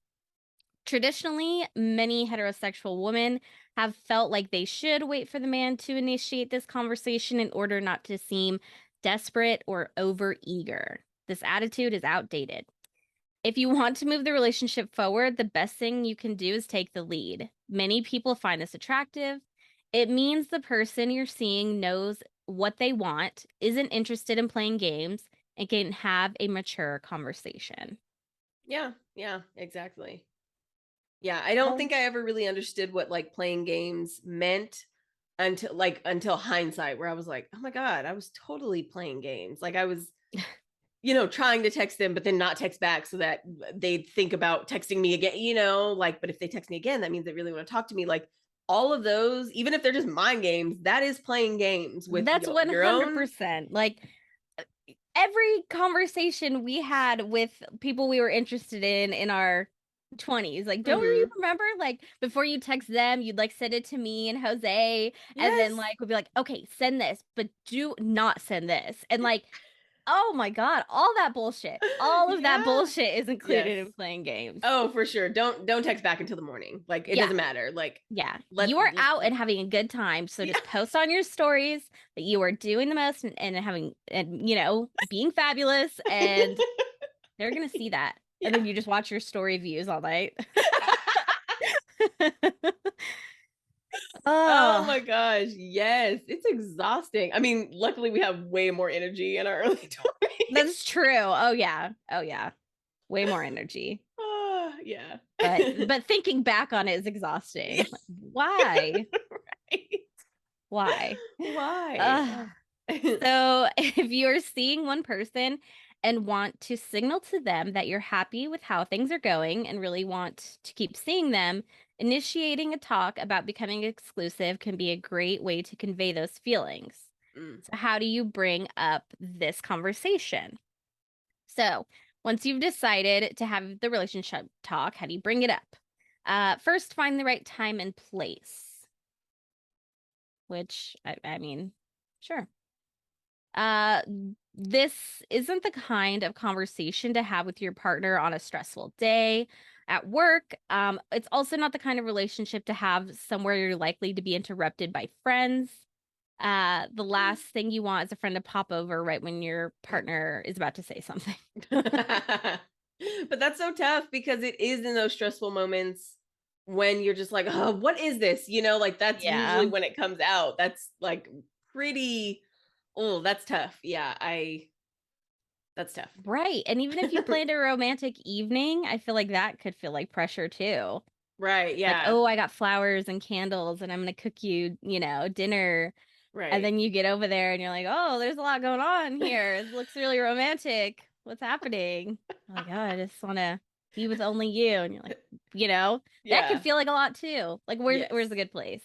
S2: traditionally, many heterosexual women have felt like they should wait for the man to initiate this conversation in order not to seem desperate or overeager. This attitude is outdated. If you want to move the relationship forward, the best thing you can do is take the lead. Many people find this attractive. It means the person you're seeing knows what they want, isn't interested in playing games, and can have a mature conversation.
S1: Yeah. Yeah, exactly. Yeah, I don't
S2: Oh.
S1: think I ever really understood what like playing games meant until hindsight, where I was like, "Oh my god, I was totally playing games." Like I was, trying to text them but then not text back so that they'd think about texting me again, like, but if they text me again, that means they really want to talk to me. Like all of those, even if they're just mind games, that is playing games with
S2: That's
S1: your own.
S2: 100%. Like, every conversation we had with people we were interested in our 20s, like, don't you
S1: Mhm.
S2: remember, like, before you text them, you'd like send it to me and Jose, and then
S1: Yes.
S2: like we'd be like, okay, send this, but do not send this. And like, oh my God, all of that
S1: Yeah.
S2: bullshit is
S1: Yes.
S2: included in playing games.
S1: Oh, for sure. Don't text back until the morning. Like it
S2: Yeah.
S1: doesn't matter. Like
S2: Yeah,
S1: let
S2: you are out and having a good time, so
S1: yeah.
S2: just post on your stories that you are doing the most, and having, and being fabulous, and they're gonna see that. And
S1: Yeah.
S2: then you just watch your story views all night.
S1: Oh
S2: Oh,
S1: my gosh. Yes. It's exhausting. I mean, luckily we have way more energy in our early 20s.
S2: that's true. Oh yeah. Oh yeah. Way more energy.
S1: Yeah.
S2: But thinking back on it is exhausting. Like,
S1: Yes.
S2: why?
S1: Right.
S2: Why?
S1: Why?
S2: Ugh. So, if you're seeing one person and want to signal to them that you're happy with how things are going and really want to keep seeing them, initiating a talk about becoming exclusive can be a great way to convey those feelings.
S1: Mm.
S2: So, how do you bring up this conversation? So, once you've decided to have the relationship talk, how do you bring it up? First, find the right time and place, which I mean, sure. Uh, this isn't the kind of conversation to have with your partner on a stressful day at work. It's also not the kind of relationship to have somewhere you're likely to be interrupted by friends. The last thing you want is a friend to pop over right when your partner is about to say something.
S1: But that's so tough because it is in those stressful moments when you're just like, oh, what is this? Like that's usually
S2: Yeah.
S1: when it comes out. That's like pretty, oh, that's tough. Yeah, that's tough.
S2: Right. And even if you planned a romantic evening, I feel like that could feel like pressure too.
S1: Right.
S2: Like,
S1: Yeah.
S2: oh, I got flowers and candles and I'm gonna cook you, dinner. And
S1: Right.
S2: then you get over there and you're like, oh, there's a lot going on here. It looks really romantic. What's happening? I'm like, oh, I just wanna be with only you. And you're like, that could
S1: Yeah.
S2: feel like a lot too. Like, where's
S1: Yes.
S2: a good place?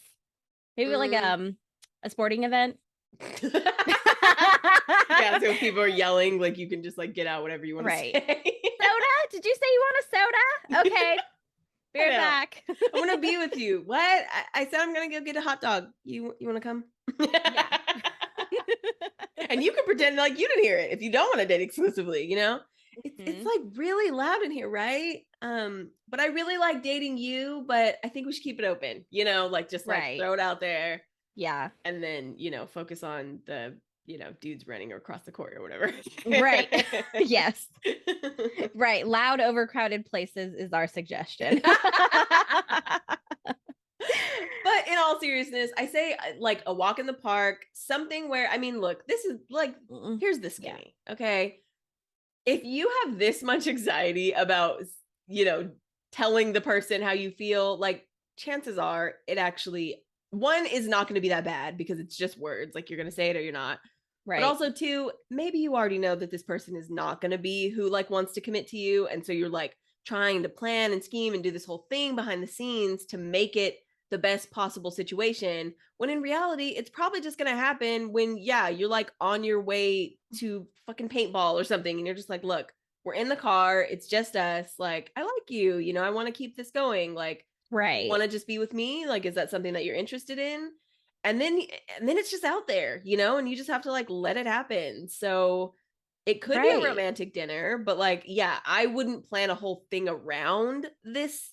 S2: Maybe like
S1: Mm.
S2: a sporting event.
S1: Yeah, so if people are yelling, like you can just like get out whatever you want to
S2: Right.
S1: say.
S2: Soda? Did you say you want a soda? Okay. Be
S1: I
S2: right
S1: know.
S2: back.
S1: I want to be with you. What? I said I'm gonna go get a hot dog. You want to come?
S2: Yeah.
S1: And you can pretend like you didn't hear it if you don't want to date exclusively. It's
S2: Mhm.
S1: like really loud in here, right? But I really like dating you. But I think we should keep it open. Like just like
S2: Right.
S1: throw it out there,
S2: Yeah.
S1: and then focus on the dudes running across the court or whatever.
S2: Right. Yes. Right. Loud, overcrowded places is our suggestion.
S1: But in all seriousness, I say like a walk in the park, something where, I mean, look, this is like,
S2: Mm-mm.
S1: here's the
S2: Yeah.
S1: skinny, okay? If you have this much anxiety about, you know, telling the person how you feel, like chances are it actually, one, is not going to be that bad because it's just words, like you're going to say it or you're not. But
S2: Right.
S1: also, two, maybe you already know that this person is not going to be who like wants to commit to you. And so you're like trying to plan and scheme and do this whole thing behind the scenes to make it the best possible situation. When in reality, it's probably just going to happen when, yeah, you're like on your way to fucking paintball or something. And you're just like, look, we're in the car. It's just us. Like, I like you. I want to keep this going. Like,
S2: Right.
S1: want to just be with me? Like, is that something that you're interested in? And then it's just out there, and you just have to like let it happen. So it could be a
S2: Right.
S1: romantic dinner, but like, yeah, I wouldn't plan a whole thing around this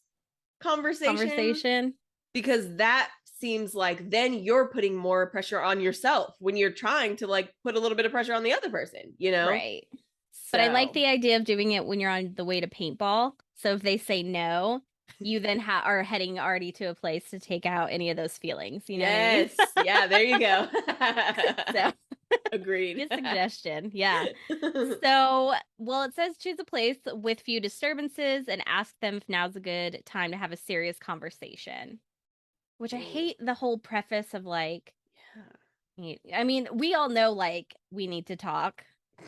S1: conversation
S2: Conversation.
S1: because that seems like then you're putting more pressure on yourself when you're trying to like put a little bit of pressure on the other person.
S2: Right. But I like
S1: So,
S2: the idea of doing it when you're on the way to paintball. So if they say no, you then are heading already to a place to take out any of those feelings. You know what I mean?
S1: yes. Yeah, there you go.
S2: So
S1: Agreed.
S2: good suggestion. Yeah. So, well, it says choose a place with few disturbances and ask them if now's a good time to have a serious conversation. Which I
S1: Ooh,
S2: hate the whole preface of like,
S1: yeah.
S2: I mean, we all know like we need to talk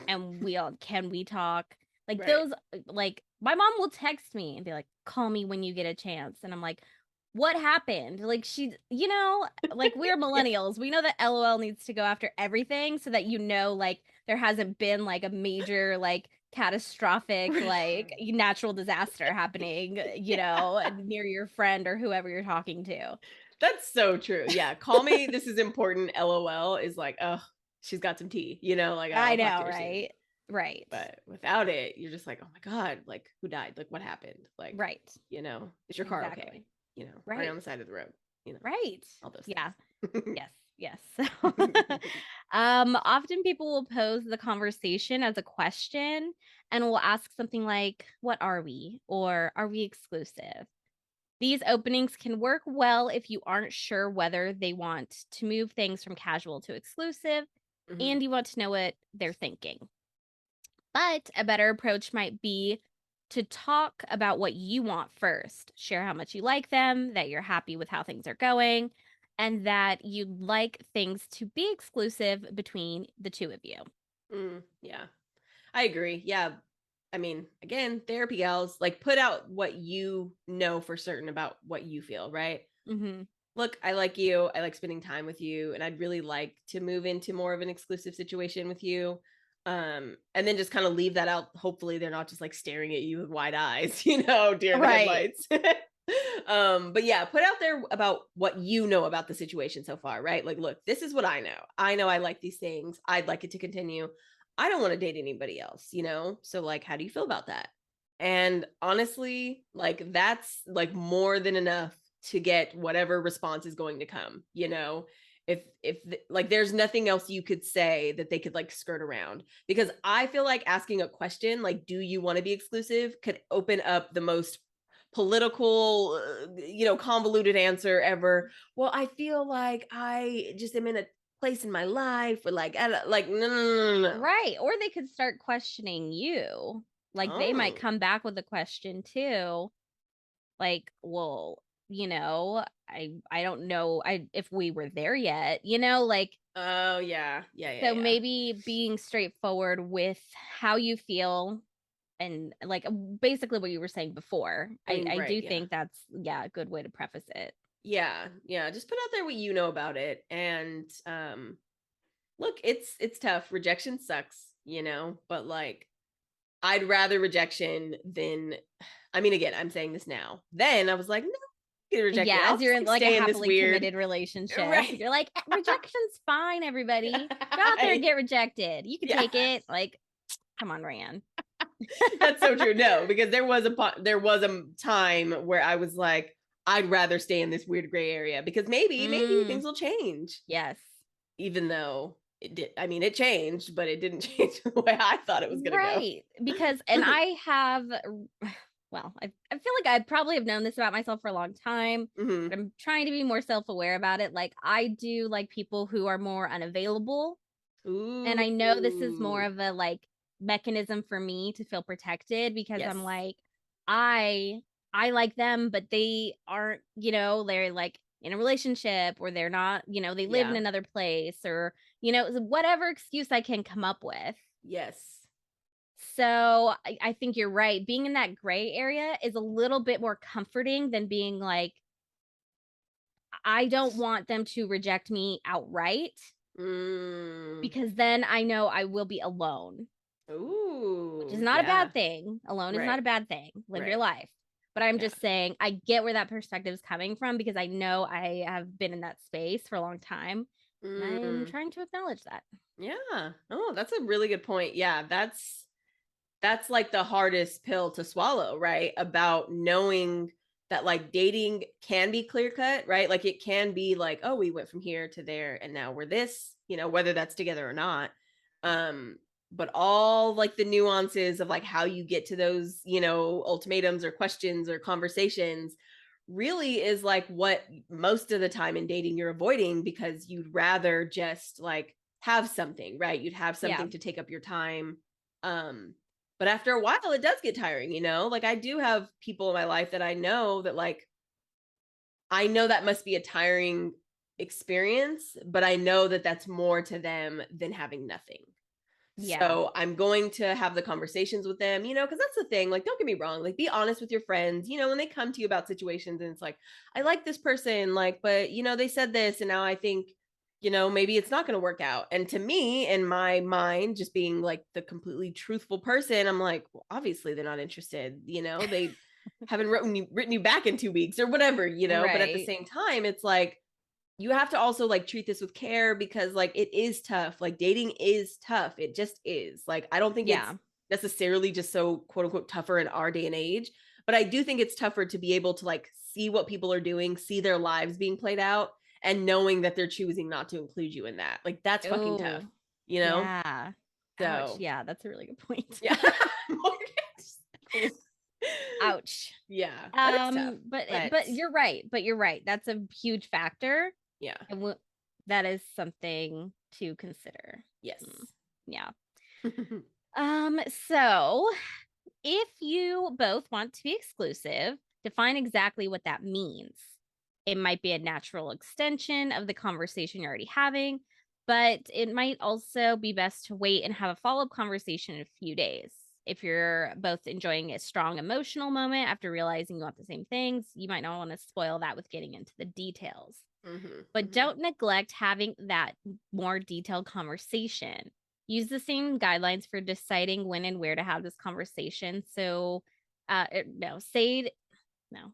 S2: and can we talk? Like
S1: Right.
S2: those, like my mom will text me and be like, call me when you get a chance. And I'm like, what happened? Like like we're
S1: Yeah.
S2: millennials. We know that LOL needs to go after everything so that like there hasn't been like a major like catastrophic like natural disaster happening, near your friend or whoever you're talking to.
S1: That's so true. Yeah. Call me. This is important. LOL is like, oh, she's got some tea, like
S2: I
S1: I'll talk
S2: know,
S1: to her soon.
S2: right? Right.
S1: But without it, you're just like, oh my God, like who died? Like what happened? Like,
S2: Right.
S1: is your car okay?
S2: Exactly.
S1: Are you on
S2: Right.
S1: the side of the road?
S2: Right.
S1: All those
S2: Yeah.
S1: things.
S2: Yes. Yes. Often people will pose the conversation as a question and will ask something like, what are we? Or are we exclusive? These openings can work well if you aren't sure whether they want to move things from casual to exclusive
S1: Mhm.
S2: and you want to know what they're thinking. But a better approach might be to talk about what you want first. Share how much you like them, that you're happy with how things are going, and that you'd like things to be exclusive between the two of you.
S1: Yeah. I agree. Yeah. I mean, again, therapy gals, like put out what you know for certain about what you feel, right?
S2: Mhm.
S1: Look, I like you. I like spending time with you, and I'd really like to move into more of an exclusive situation with you. And then just kind of leave that out. Hopefully, they're not just like staring at you with wide eyes, deer in the
S2: Right.
S1: headlights. But yeah, put out there about what you know about the situation so far, right? Like, look, this is what I know. I know I like these things. I'd like it to continue. I don't want to date anybody else. So, like, how do you feel about that? And honestly, like, that's like more than enough to get whatever response is going to come. Like there's nothing else you could say that they could like skirt around, because I feel like asking a question like, do you want to be exclusive, could open up the most political, convoluted answer ever. Well, I feel like I just am in a place in my life where like like no, no, no, no, no.
S2: Right. Or they could start questioning you. Like they might
S1: Oh,
S2: come back with a question too. Like, well, I don't know if we were there yet, like
S1: Oh yeah, yeah, yeah,
S2: so
S1: yeah.
S2: maybe being straightforward with how you feel and like basically what you were saying before.
S1: I mean,
S2: I
S1: right,
S2: do
S1: yeah.
S2: think that's a good way to preface it.
S1: Yeah, yeah. Just put out there what you know about it. And look, it's tough. Rejection sucks, but like I'd rather rejection than I mean, again, I'm saying this now. Then I was like, no, get rejected.
S2: Yeah,
S1: I'll
S2: as
S1: just
S2: you're in
S1: like
S2: like a
S1: stay in this
S2: happily
S1: weird
S2: committed relationship,
S1: right.
S2: you're like, rejection's fine, everybody. Go out there and get rejected. You can
S1: Yeah.
S2: take it. Like, come on, Ryan.
S1: That's so true. No, because there was a time where I was like, I'd rather stay in this weird gray area because maybe
S2: Mm,
S1: things will change.
S2: yes.
S1: Even though it did, I mean, it changed, but it didn't change the way I thought it was gonna go.
S2: Right. Because, and I have, well, I feel like I probably have known this about myself for a long time,
S1: Hmm.
S2: but I'm trying to be more self aware about it. Like, I do like people who are more unavailable. And I know this is more
S1: Ooh,
S2: of a like mechanism for me to feel protected because
S1: yes,
S2: I'm like, I I like them, but they aren't, they're like in a relationship or they're not, they live in
S1: yeah,
S2: another place or, whatever excuse I can come up with.
S1: yes.
S2: So I think you're right. Being in that gray area is a little bit more comforting than being like, I don't want them to reject me outright
S1: Mm,
S2: because then I know I will be alone, which is
S1: ooh,
S2: not a
S1: yeah,
S2: bad thing. Alone is not
S1: right,
S2: a bad thing. Live your
S1: right,
S2: life. But I'm
S1: yeah.
S2: just saying, I get where that perspective is coming from because I know I have been in that space for a long time. And I'm
S1: Mm,
S2: trying to acknowledge that.
S1: yeah. Oh, that's a really good point. Yeah, that's like the hardest pill to swallow, right? About knowing that like dating can be clear cut, right? Like it can be like, oh, we went from here to there and now we're this, whether that's together or not. Um, but all like the nuances of like how you get to those, ultimatums or questions or conversations really is like what most of the time in dating you're avoiding because you'd rather just like have something, right? You'd have
S2: Yeah.
S1: something to take up your time. Um, but after a while, it does get tiring, Like I do have people in my life that I know that like I know that must be a tiring experience, but I know that that's more to them than having nothing.
S2: Yeah.
S1: So I'm going to have the conversations with them, because that's the thing. Like, don't get me wrong. Like, be honest with your friends, when they come to you about situations and it's like, I like this person, like, but, they said this and now I think, maybe it's not going to work out. And to me, in my mind, just being like the completely truthful person, I'm like, well, obviously they're not interested, they haven't written you back in 2 weeks or whatever, but at the
S2: Right.
S1: same time, it's like, you have to also like treat this with care because like it is tough. Like dating is tough. It just is. Like I don't think it's
S2: Yeah.
S1: necessarily just so quote unquote tougher in our day and age, but I do think it's tougher to be able to like see what people are doing, see their lives being played out and knowing that they're choosing not to include you in that. Like that's fucking tough,
S2: Oh,
S1: you know?
S2: yeah. Ouch.
S1: So,
S2: Yeah, that's a really good point.
S1: yeah.
S2: Ouch.
S1: Yeah, that is tough. But
S2: But you're right. But you're right. That's a huge factor,
S1: yeah.
S2: and that is something to consider. Hmm.
S1: Yes.
S2: Yeah. So if you both want to be exclusive, define exactly what that means. It might be a natural extension of the conversation you're already having, but it might also be best to wait and have a follow up conversation in a few days. If you're both enjoying a strong emotional moment after realizing you want the same things, you might not want to spoil that with getting into the details.
S1: Hmm.
S2: But
S1: Hmm.
S2: don't neglect having that more detailed conversation. Use the same guidelines for deciding when and where to have this conversation. So, no, no.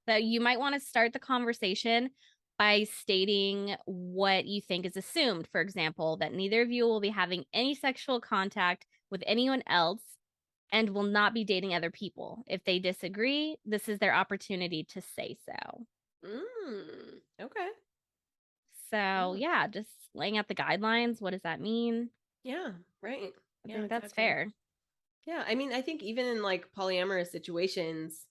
S2: So you might want to start the conversation by stating what you think is assumed. For example, that neither of you will be having any sexual contact with anyone else and will not be dating other people. If they disagree, this is their opportunity to say so.
S1: Okay.
S2: So,
S1: Yeah.
S2: yeah, just laying out the guidelines. What does that mean?
S1: Yeah, right.
S2: I
S1: Yeah,
S2: think that's
S1: exactly.
S2: fair.
S1: Yeah, I mean, I think even in like polyamorous situations,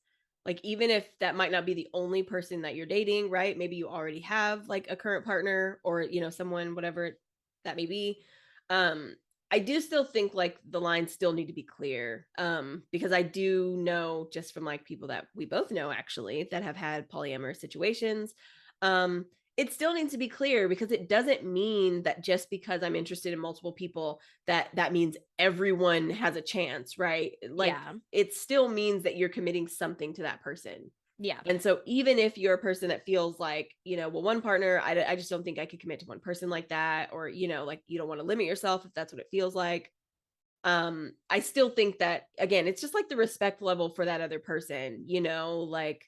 S1: like even if that might not be the only person that you're dating, right? Maybe you already have like a current partner or, someone whatever that may be. Um I do still think like the lines still need to be clear. Because I do know just from like people that we both know actually that have had polyamorous situations. Um, it still needs to be clear because it doesn't mean that just because I'm interested in multiple people that means everyone has a chance, right? Like
S2: Yeah.
S1: it still means that you're committing something to that person.
S2: Yeah.
S1: And so even if you're a person that feels like, well, one partner, I just don't think I could commit to one person like that, or, like you don't want to limit yourself if that's what it feels like. I still think that again, it's just like the respect level for that other person, like,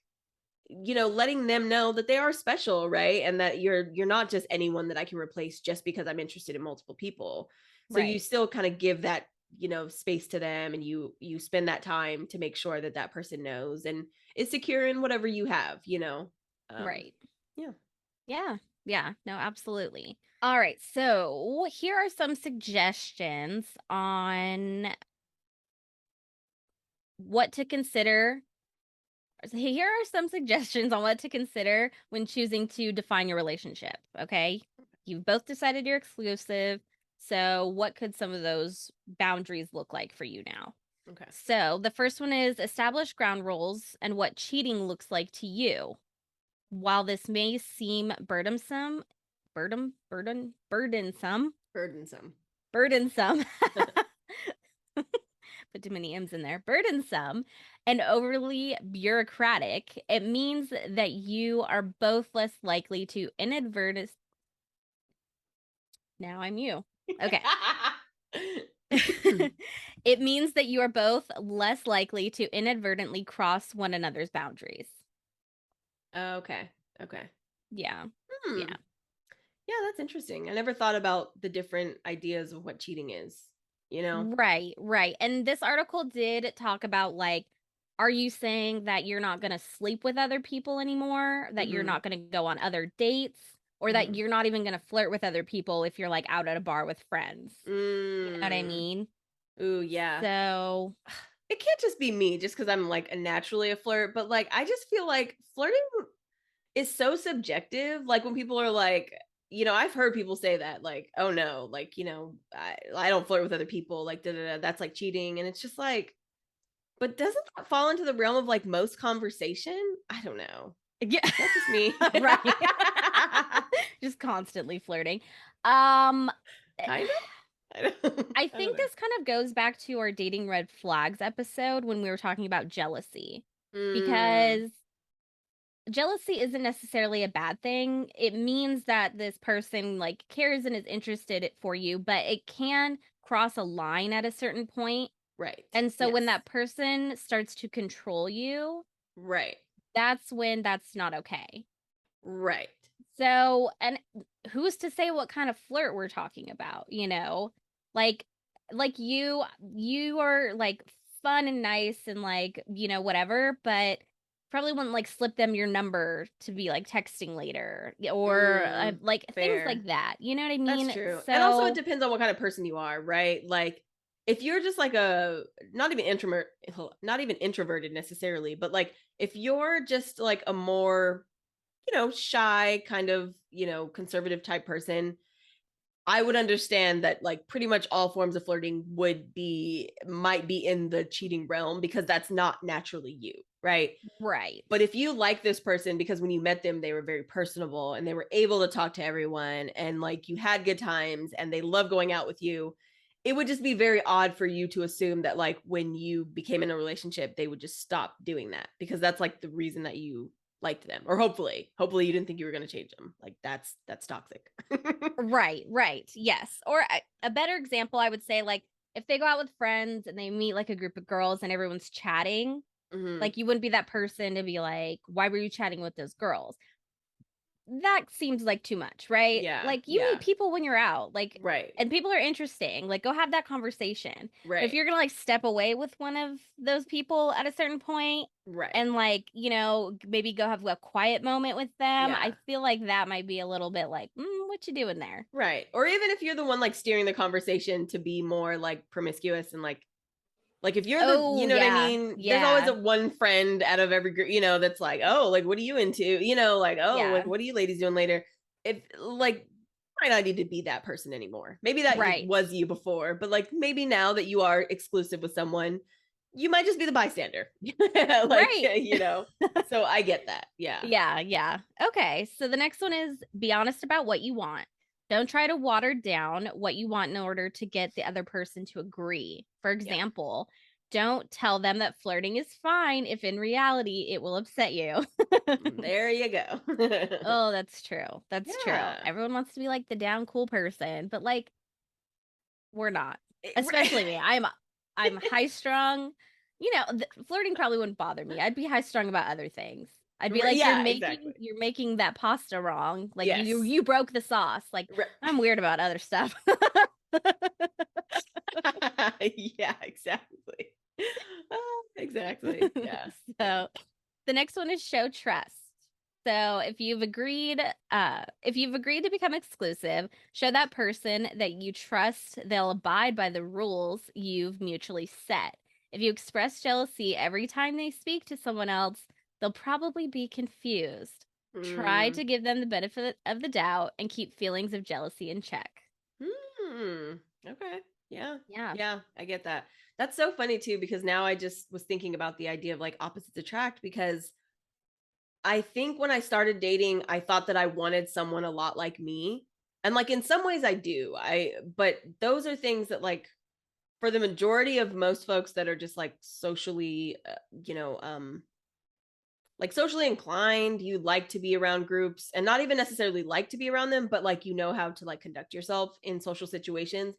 S1: letting them know that they are special, right? And that you're not just anyone that I can replace just because I'm interested in multiple people. So you
S2: Right.
S1: still kind of give that, space to them, and you spend that time to make sure that that person knows and is secure in whatever you have, um
S2: Right.
S1: yeah.
S2: Yeah. Yeah. No, absolutely. All right. So here are some suggestions on what to consider. So here are some suggestions on what to consider when choosing to define your relationship. Okay. You've both decided you're exclusive. So, what could some of those boundaries look like for you now?
S1: Okay.
S2: So, the first one is establish ground rules and what cheating looks like to you. While this may seem burdensome,
S1: Burdensome.
S2: burdensome, put too many M's in there, burdensome and overly bureaucratic, it means that you are both less likely to inadvertently. Now I'm you. Okay. It means that you are both less likely to inadvertently cross one another's boundaries.
S1: Okay. Okay.
S2: Yeah.
S1: Hmm.
S2: Yeah.
S1: Yeah, that's interesting. I never thought about the different ideas of what cheating is, you know?
S2: Right, right. And this article did talk about like, are you saying that you're not going to sleep with other people anymore? That you're
S1: Mm-hmm.
S2: not going to go on other dates? Or that
S1: Mm-hmm.
S2: you're not even going to flirt with other people if you're like out at a bar with friends? You know what I
S1: Mm.
S2: mean?
S1: Ooh, yeah.
S2: So,
S1: It can't just be me just because I'm like a naturally a flirt, but like I just feel like flirting is so subjective. Like when people are like, I've heard people say that, like, oh no, like, I don't flirt with other people, like, da, da, da, that's like cheating. And it's just like, but doesn't that fall into the realm of like most conversation? I don't know.
S2: yeah.
S1: Is that just me?
S2: Right. Just constantly flirting. Um
S1: Kind of?
S2: I
S1: I don't
S2: think
S1: know.
S2: this kind of goes back to our dating red flags episode when we were talking about jealousy.
S1: Mm,
S2: Because jealousy isn't necessarily a bad thing. It means that this person like cares and is interested for you, but it can cross a line at a certain point.
S1: right.
S2: And so when
S1: Yes.
S2: that person starts to control you,
S1: Right.
S2: that's when that's not okay.
S1: Right.
S2: So, and who's to say what kind of flirt we're talking about, you know? Like like you are like fun and nice and like, whatever, but probably wouldn't like slip them your number to be like texting later or like things
S1: Fair.
S2: like that. You know what I
S1: That's
S2: mean?
S1: true. And also it
S2: So,
S1: depends on what kind of person you are, right? Like if you're just like a not even introverted necessarily, but like if you're just like a more, shy kind of, conservative type person, I would understand that like pretty much all forms of flirting might be in the cheating realm because that's not naturally you, right?
S2: right.
S1: But if you like this person because when you met them, they were very personable and they were able to talk to everyone and like you had good times and they love going out with you, it would just be very odd for you to assume that like when you became in a relationship, they would just stop doing that because that's like the reason that you liked them. Or hopefully you didn't think you were going to change them. Like that's toxic.
S2: Right, right. Yes. Or a better example I would say like if they go out with friends and they meet like a group of girls and everyone's chatting,
S1: Hmm.
S2: like, you wouldn't be that person to be like, "Why were you chatting with those girls?" That seems like too much, right?
S1: Yeah,
S2: Like, you meet
S1: yeah.
S2: people when you're out, like,
S1: Right.
S2: and people are interesting. Like, go have that conversation. But if
S1: Right.
S2: you're gonna like step away with one of those people at a certain point
S1: Right.
S2: and like, maybe go have a quiet moment with them, I
S1: Yeah.
S2: feel like that might be a little bit like, what you doing there?
S1: Right. Or even if you're the one like steering the conversation to be more like promiscuous and like if you're the,
S2: Oh,
S1: you know what I
S2: yeah.
S1: mean? There's always
S2: Yeah.
S1: a one friend out of every group, that's like, "Oh, like what are you into?" Like, "Oh, like
S2: Yeah.
S1: what are you ladies doing later?" If like might not need to be that person anymore. Maybe that
S2: Right.
S1: was you before, but like maybe now that you are exclusive with someone, you might just be the bystander. Like,
S2: Right.
S1: so I get that. Yeah.
S2: Yeah. Okay. So the next one is be honest about what you want. Don't try to water down what you want in order to get the other person to agree. For
S1: Yeah.
S2: example, don't tell them that flirting is fine if in reality it will upset you.
S1: There you go.
S2: Oh, that's true. That's true.
S1: Yeah.
S2: Everyone wants to be like the down cool person, but like we're not.
S1: Right.
S2: Especially me. I'm high strong. You know, flirting probably wouldn't bother me. I'd be high strung about other things. I'd be like,
S1: Yeah, exactly.
S2: you're making that pasta wrong. Like
S1: Yes.
S2: you broke the sauce. Like I'm weird about other stuff.
S1: Yeah, exactly. Exactly. Yeah.
S2: So the next one is show trust. So if you've agreed to become exclusive, show that person that you trust they'll abide by the rules you've mutually set. If you express jealousy every time they speak to someone else, they'll probably be confused. Try
S1: Mm.
S2: to give them the benefit of the doubt and keep feelings of jealousy in check.
S1: Hmm. Okay. Yeah.
S2: Yeah.
S1: Yeah, I get that. That's so funny too, because now I just was thinking about the idea of like opposites attract, because I think when I started dating, I thought that I wanted someone a lot like me. And like in some ways I do. But those are things that like for the majority of most folks that are just like socially you know, like socially inclined, you like to be around groups and not even necessarily like to be around them, but like you know how to like conduct yourself in social situations.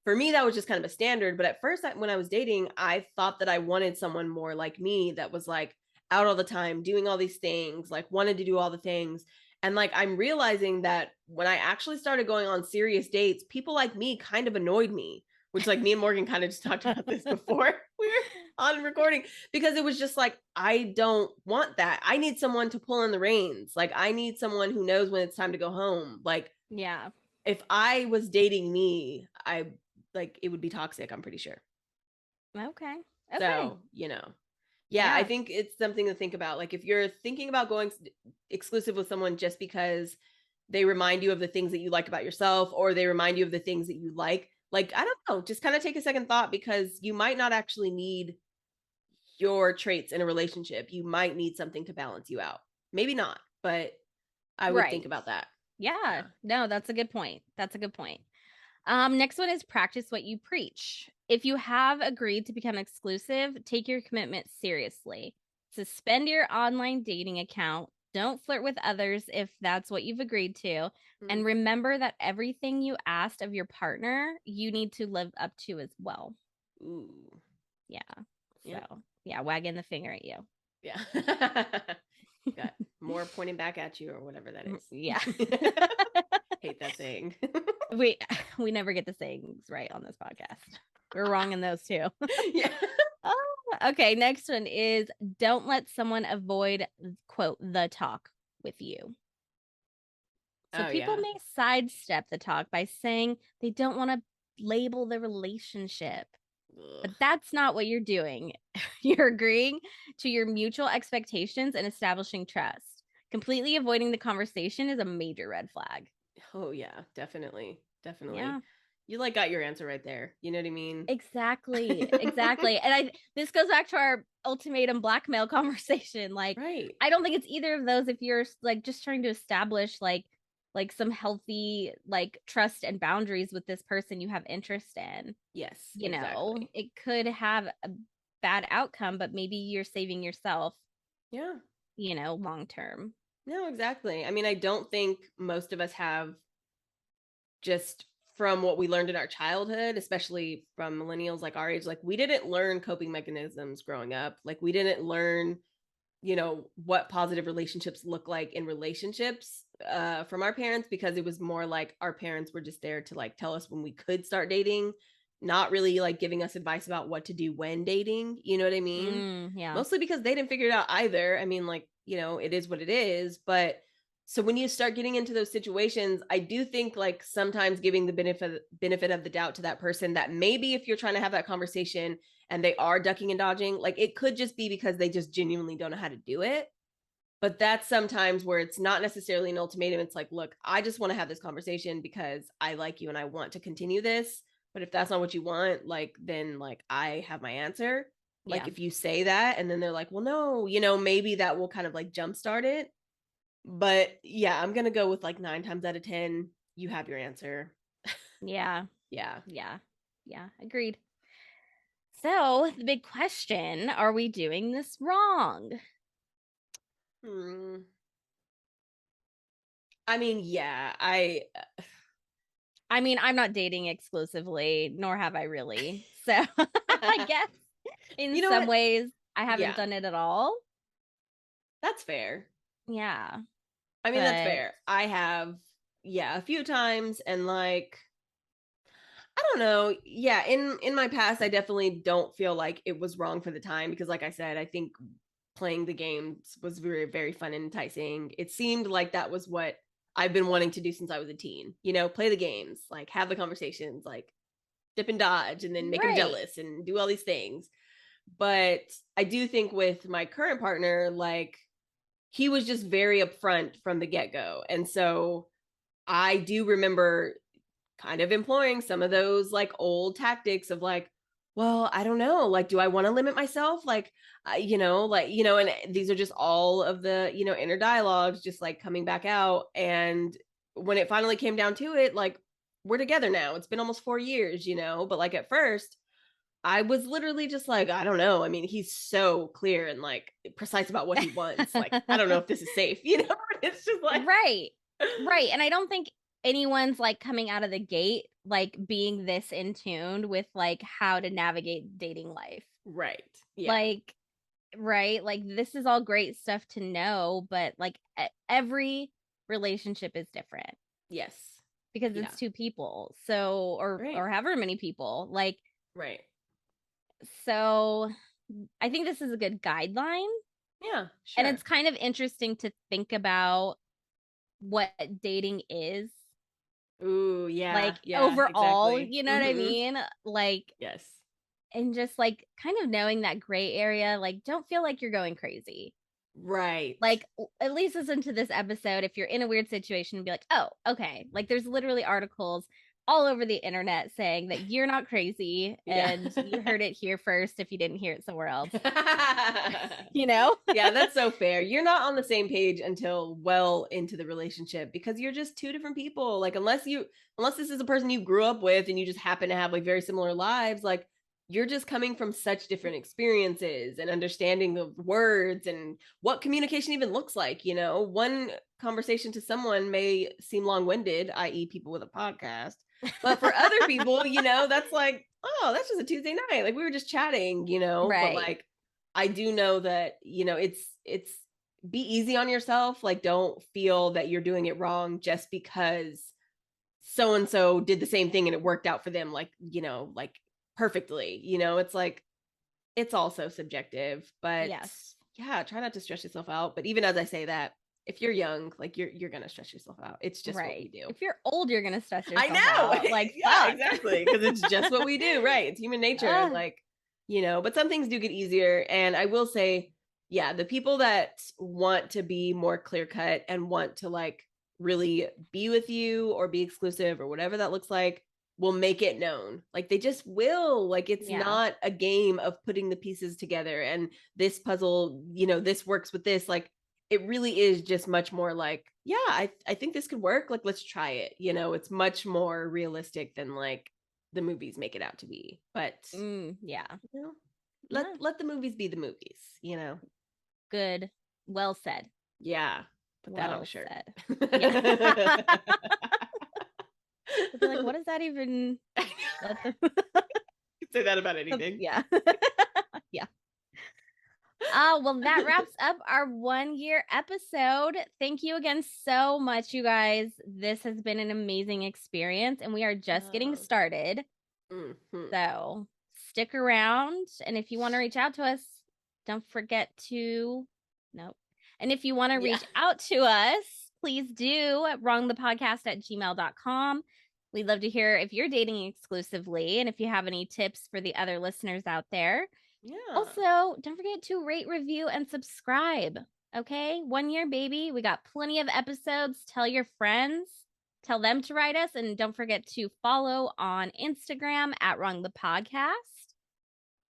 S1: For me, that was just kind of a standard. But at first, when I was dating, I thought that I wanted someone more like me that was like out all the time, doing all these things, like wanted to do all the things. And like I'm realizing that when I actually started going on serious dates, people like me kind of annoyed me, which like me and Morgan kind of just talked about this before we were on recording, because it was just like I don't want that. I need someone to pull in the reins. Like I need someone who knows when it's time to go home. Like
S2: Yeah.
S1: if I was dating me, I like it would be toxic, I'm pretty sure.
S2: Okay. Okay.
S1: So, yeah, I
S2: Yeah.
S1: think it's something to think about. Like if you're thinking about going exclusive with someone just because they remind you of the things that you like about yourself, or they remind you of the things that you like I don't know, just kind of take a second thought, because you might not actually need your traits in a relationship. You might need something to balance you out. Maybe not, but I would think
S2: Right.
S1: about that.
S2: Yeah.
S1: Yeah.
S2: No, that's a good point. That's a good point. Next one is practice what you preach. If you have agreed to become exclusive, take your commitment seriously. Suspend your online dating account. Don't flirt with others if that's what you've agreed to. And
S1: Mm.
S2: remember that everything you asked of your partner, you need to live up to as well.
S1: Ooh.
S2: Yeah.
S1: Yep.
S2: So, yeah, wagging the finger at you.
S1: Yeah. Got more pointing back at you or whatever that is.
S2: Yeah.
S1: Hate that saying.
S2: we we never get the sayings right on this podcast. We're wrong in those too.
S1: Yeah.
S2: Okay, next one is don't let someone avoid quote the talk with you. So
S1: Oh
S2: people
S1: yeah.
S2: may sidestep the talk by saying they don't want to label the relationship.
S1: Ugh.
S2: But that's not what you're doing. You're agreeing to your mutual expectations and establishing trust. Completely avoiding the conversation is a major red flag.
S1: Oh yeah, definitely. Definitely.
S2: Yeah.
S1: You like got your answer right there. You know what I mean?
S2: Exactly. Exactly. And I this goes back to our ultimatum blackmail conversation. Like
S1: Right.
S2: I don't think it's either of those if you're like just trying to establish like some healthy like trust and boundaries with this person you have interest in.
S1: Yes,
S2: You know,
S1: exactly.
S2: it could have a bad outcome, but maybe you're saving yourself,
S1: Yeah.
S2: long term.
S1: No, exactly. I mean, I don't think most of us have, just from what we learned in our childhood, especially from millennials like our age, like we didn't learn coping mechanisms growing up. Like we didn't learn, what positive relationships look like in relationships from our parents, because it was more like our parents were just there to like tell us when we could start dating, not really like giving us advice about what to do when dating. You know what I mean?
S2: Yeah.
S1: Mostly because they didn't figure it out either. I mean, like, it is what it is. But so when you start getting into those situations, I do think like sometimes giving the benefit of the doubt to that person, that maybe if you're trying to have that conversation and they are ducking and dodging, like it could just be because they just genuinely don't know how to do it. But that's sometimes where it's not necessarily an ultimatum. It's like, look, I just want to have this conversation because I like you and I want to continue this. But if that's not what you want, like, then like I have my answer. Like,
S2: Yeah.
S1: if you say that and then they're like, well, no, maybe that will kind of like jumpstart it. But yeah, I'm going to go with like 9 times out of 10, you have your answer.
S2: Yeah.
S1: Yeah.
S2: Yeah. Yeah. Agreed. So, the big question, are we doing this wrong?
S1: Hmm. I mean, yeah,
S2: I mean, I'm not dating exclusively, nor have I really. So, I guess in
S1: you know
S2: some
S1: what?
S2: ways, I haven't
S1: Yeah,
S2: done it at all.
S1: that's fair.
S2: Yeah.
S1: I mean, that's
S2: But
S1: fair. I have, yeah, a few times, and like, I don't know. Yeah, in my past, I definitely don't feel like it was wrong for the time because, like I said, I think playing the games was very, very fun and enticing. It seemed like that was what I've been wanting to do since I was a teen. Play the games, like have the conversations, like dip and dodge, and then make them
S2: right.
S1: jealous and do all these things. But I do think with my current partner, like he was just very upfront from the get go. And so I do remember kind of employing some of those like old tactics of like, well, I don't know, like, do I want to limit myself? Like, and these are just all of the, inner dialogues just like coming back out. And when it finally came down to it, like, we're together now. It's been almost 4 years, but like at first, I was literally just like, I don't know. I mean, he's so clear and like precise about what he wants. Like, I don't know if this is safe, It's just like,
S2: Right. Right. And I don't think anyone's like coming out of the gate like being this in tune with like how to navigate dating life.
S1: right. Yeah.
S2: Like, right? Like this is all great stuff to know, but like every relationship is different
S1: Yes.
S2: because
S1: Yeah.
S2: it's two people. So
S1: Right.
S2: or however many people. Like
S1: Right.
S2: so I think this is a good guideline,
S1: Yeah.
S2: and
S1: Sure.
S2: it's kind of interesting to think about what dating is
S1: Ooh, yeah.
S2: like
S1: Yeah.
S2: overall,
S1: Exactly.
S2: you know what I mean? Like,
S1: Yes.
S2: and just like kind of knowing that gray area, like, don't feel like you're going crazy.
S1: Right.
S2: Like, at least listen to this episode if you're in a weird situation and be like, oh, okay. Like, there's literally articles all over the internet saying that you're not crazy
S1: Yeah.
S2: and you heard it here first if you didn't hear it somewhere else, you know?
S1: Yeah, that's so fair. You're not on the same page until well into the relationship because you're just two different people. Like unless this is a person you grew up with and you just happen to have like very similar lives, like you're just coming from such different experiences and understanding of words and what communication even looks like, One conversation to someone may seem long-winded, i.e. people with a podcast, but for other people, that's like, oh, that's just a Tuesday night. Like we were just chatting, but
S2: Right.
S1: like I do know that, it's be easy on yourself. Like don't feel that you're doing it wrong just because so and so did the same thing and it worked out for them like, like perfectly. It's like it's also subjective, but
S2: Yes.
S1: yeah, try not to stress yourself out. But even as I say that, if you're young, like you're gonna stress yourself out. It's just what we
S2: Right.
S1: do.
S2: If you're old, you're going to stress
S1: I
S2: yourself out.
S1: know.
S2: Like,
S1: Yeah,
S2: fuck.
S1: exactly. Because it's just what we do, right? It's human nature.
S2: Ugh.
S1: Like, but some things do get easier. And I will say, yeah, the people that want to be more clear cut and want to like really be with you or be exclusive or whatever that looks like will make it known. Like they just will. Like it's
S2: Yeah.
S1: not a game of putting the pieces together and this puzzle, this works with this. Like it really is just much more like, yeah, I think this could work. Like, let's try it. It's much more realistic than like the movies make it out to be. But
S2: Yeah.
S1: you know, let
S2: Yeah.
S1: let the movies be the movies.
S2: Good. Well said.
S1: Yeah. Put that on a
S2: Well
S1: shirt.
S2: said. Yeah. I'd be like, what does that even what the
S1: Say that about anything.
S2: yeah. Yeah. Well, that wraps up our 1 year episode. Thank you again so much, you guys. This has been an amazing experience, and we are just getting started.
S1: Mhm.
S2: So stick around. And if you want to reach out to us, don't forget to, nope. And if you want to
S1: Yeah.
S2: reach out to us, please do at wrongthepodcast@gmail.com. We'd love to hear if you're dating exclusively and if you have any tips for the other listeners out there.
S1: Yeah.
S2: Also, don't forget to rate, review, and subscribe. Okay, 1 year, baby. We got plenty of episodes. Tell your friends, tell them to write us, and don't forget to follow on Instagram at Wrong the Podcast.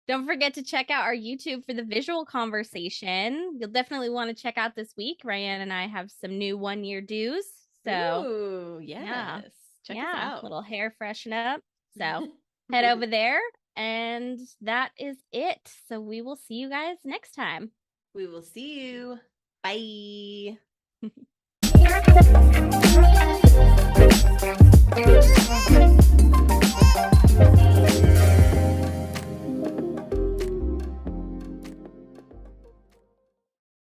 S2: Don't forget to check out our YouTube for the visual conversation. You'll definitely want to check out this week. Ryann and I have some new 1 year dues. So,
S1: Ooh, yes.
S2: yeah.
S1: Check us out.
S2: Little hair freshen up. So, head over there. And that is it. So, we will see you guys next time.
S1: We will see you. Bye.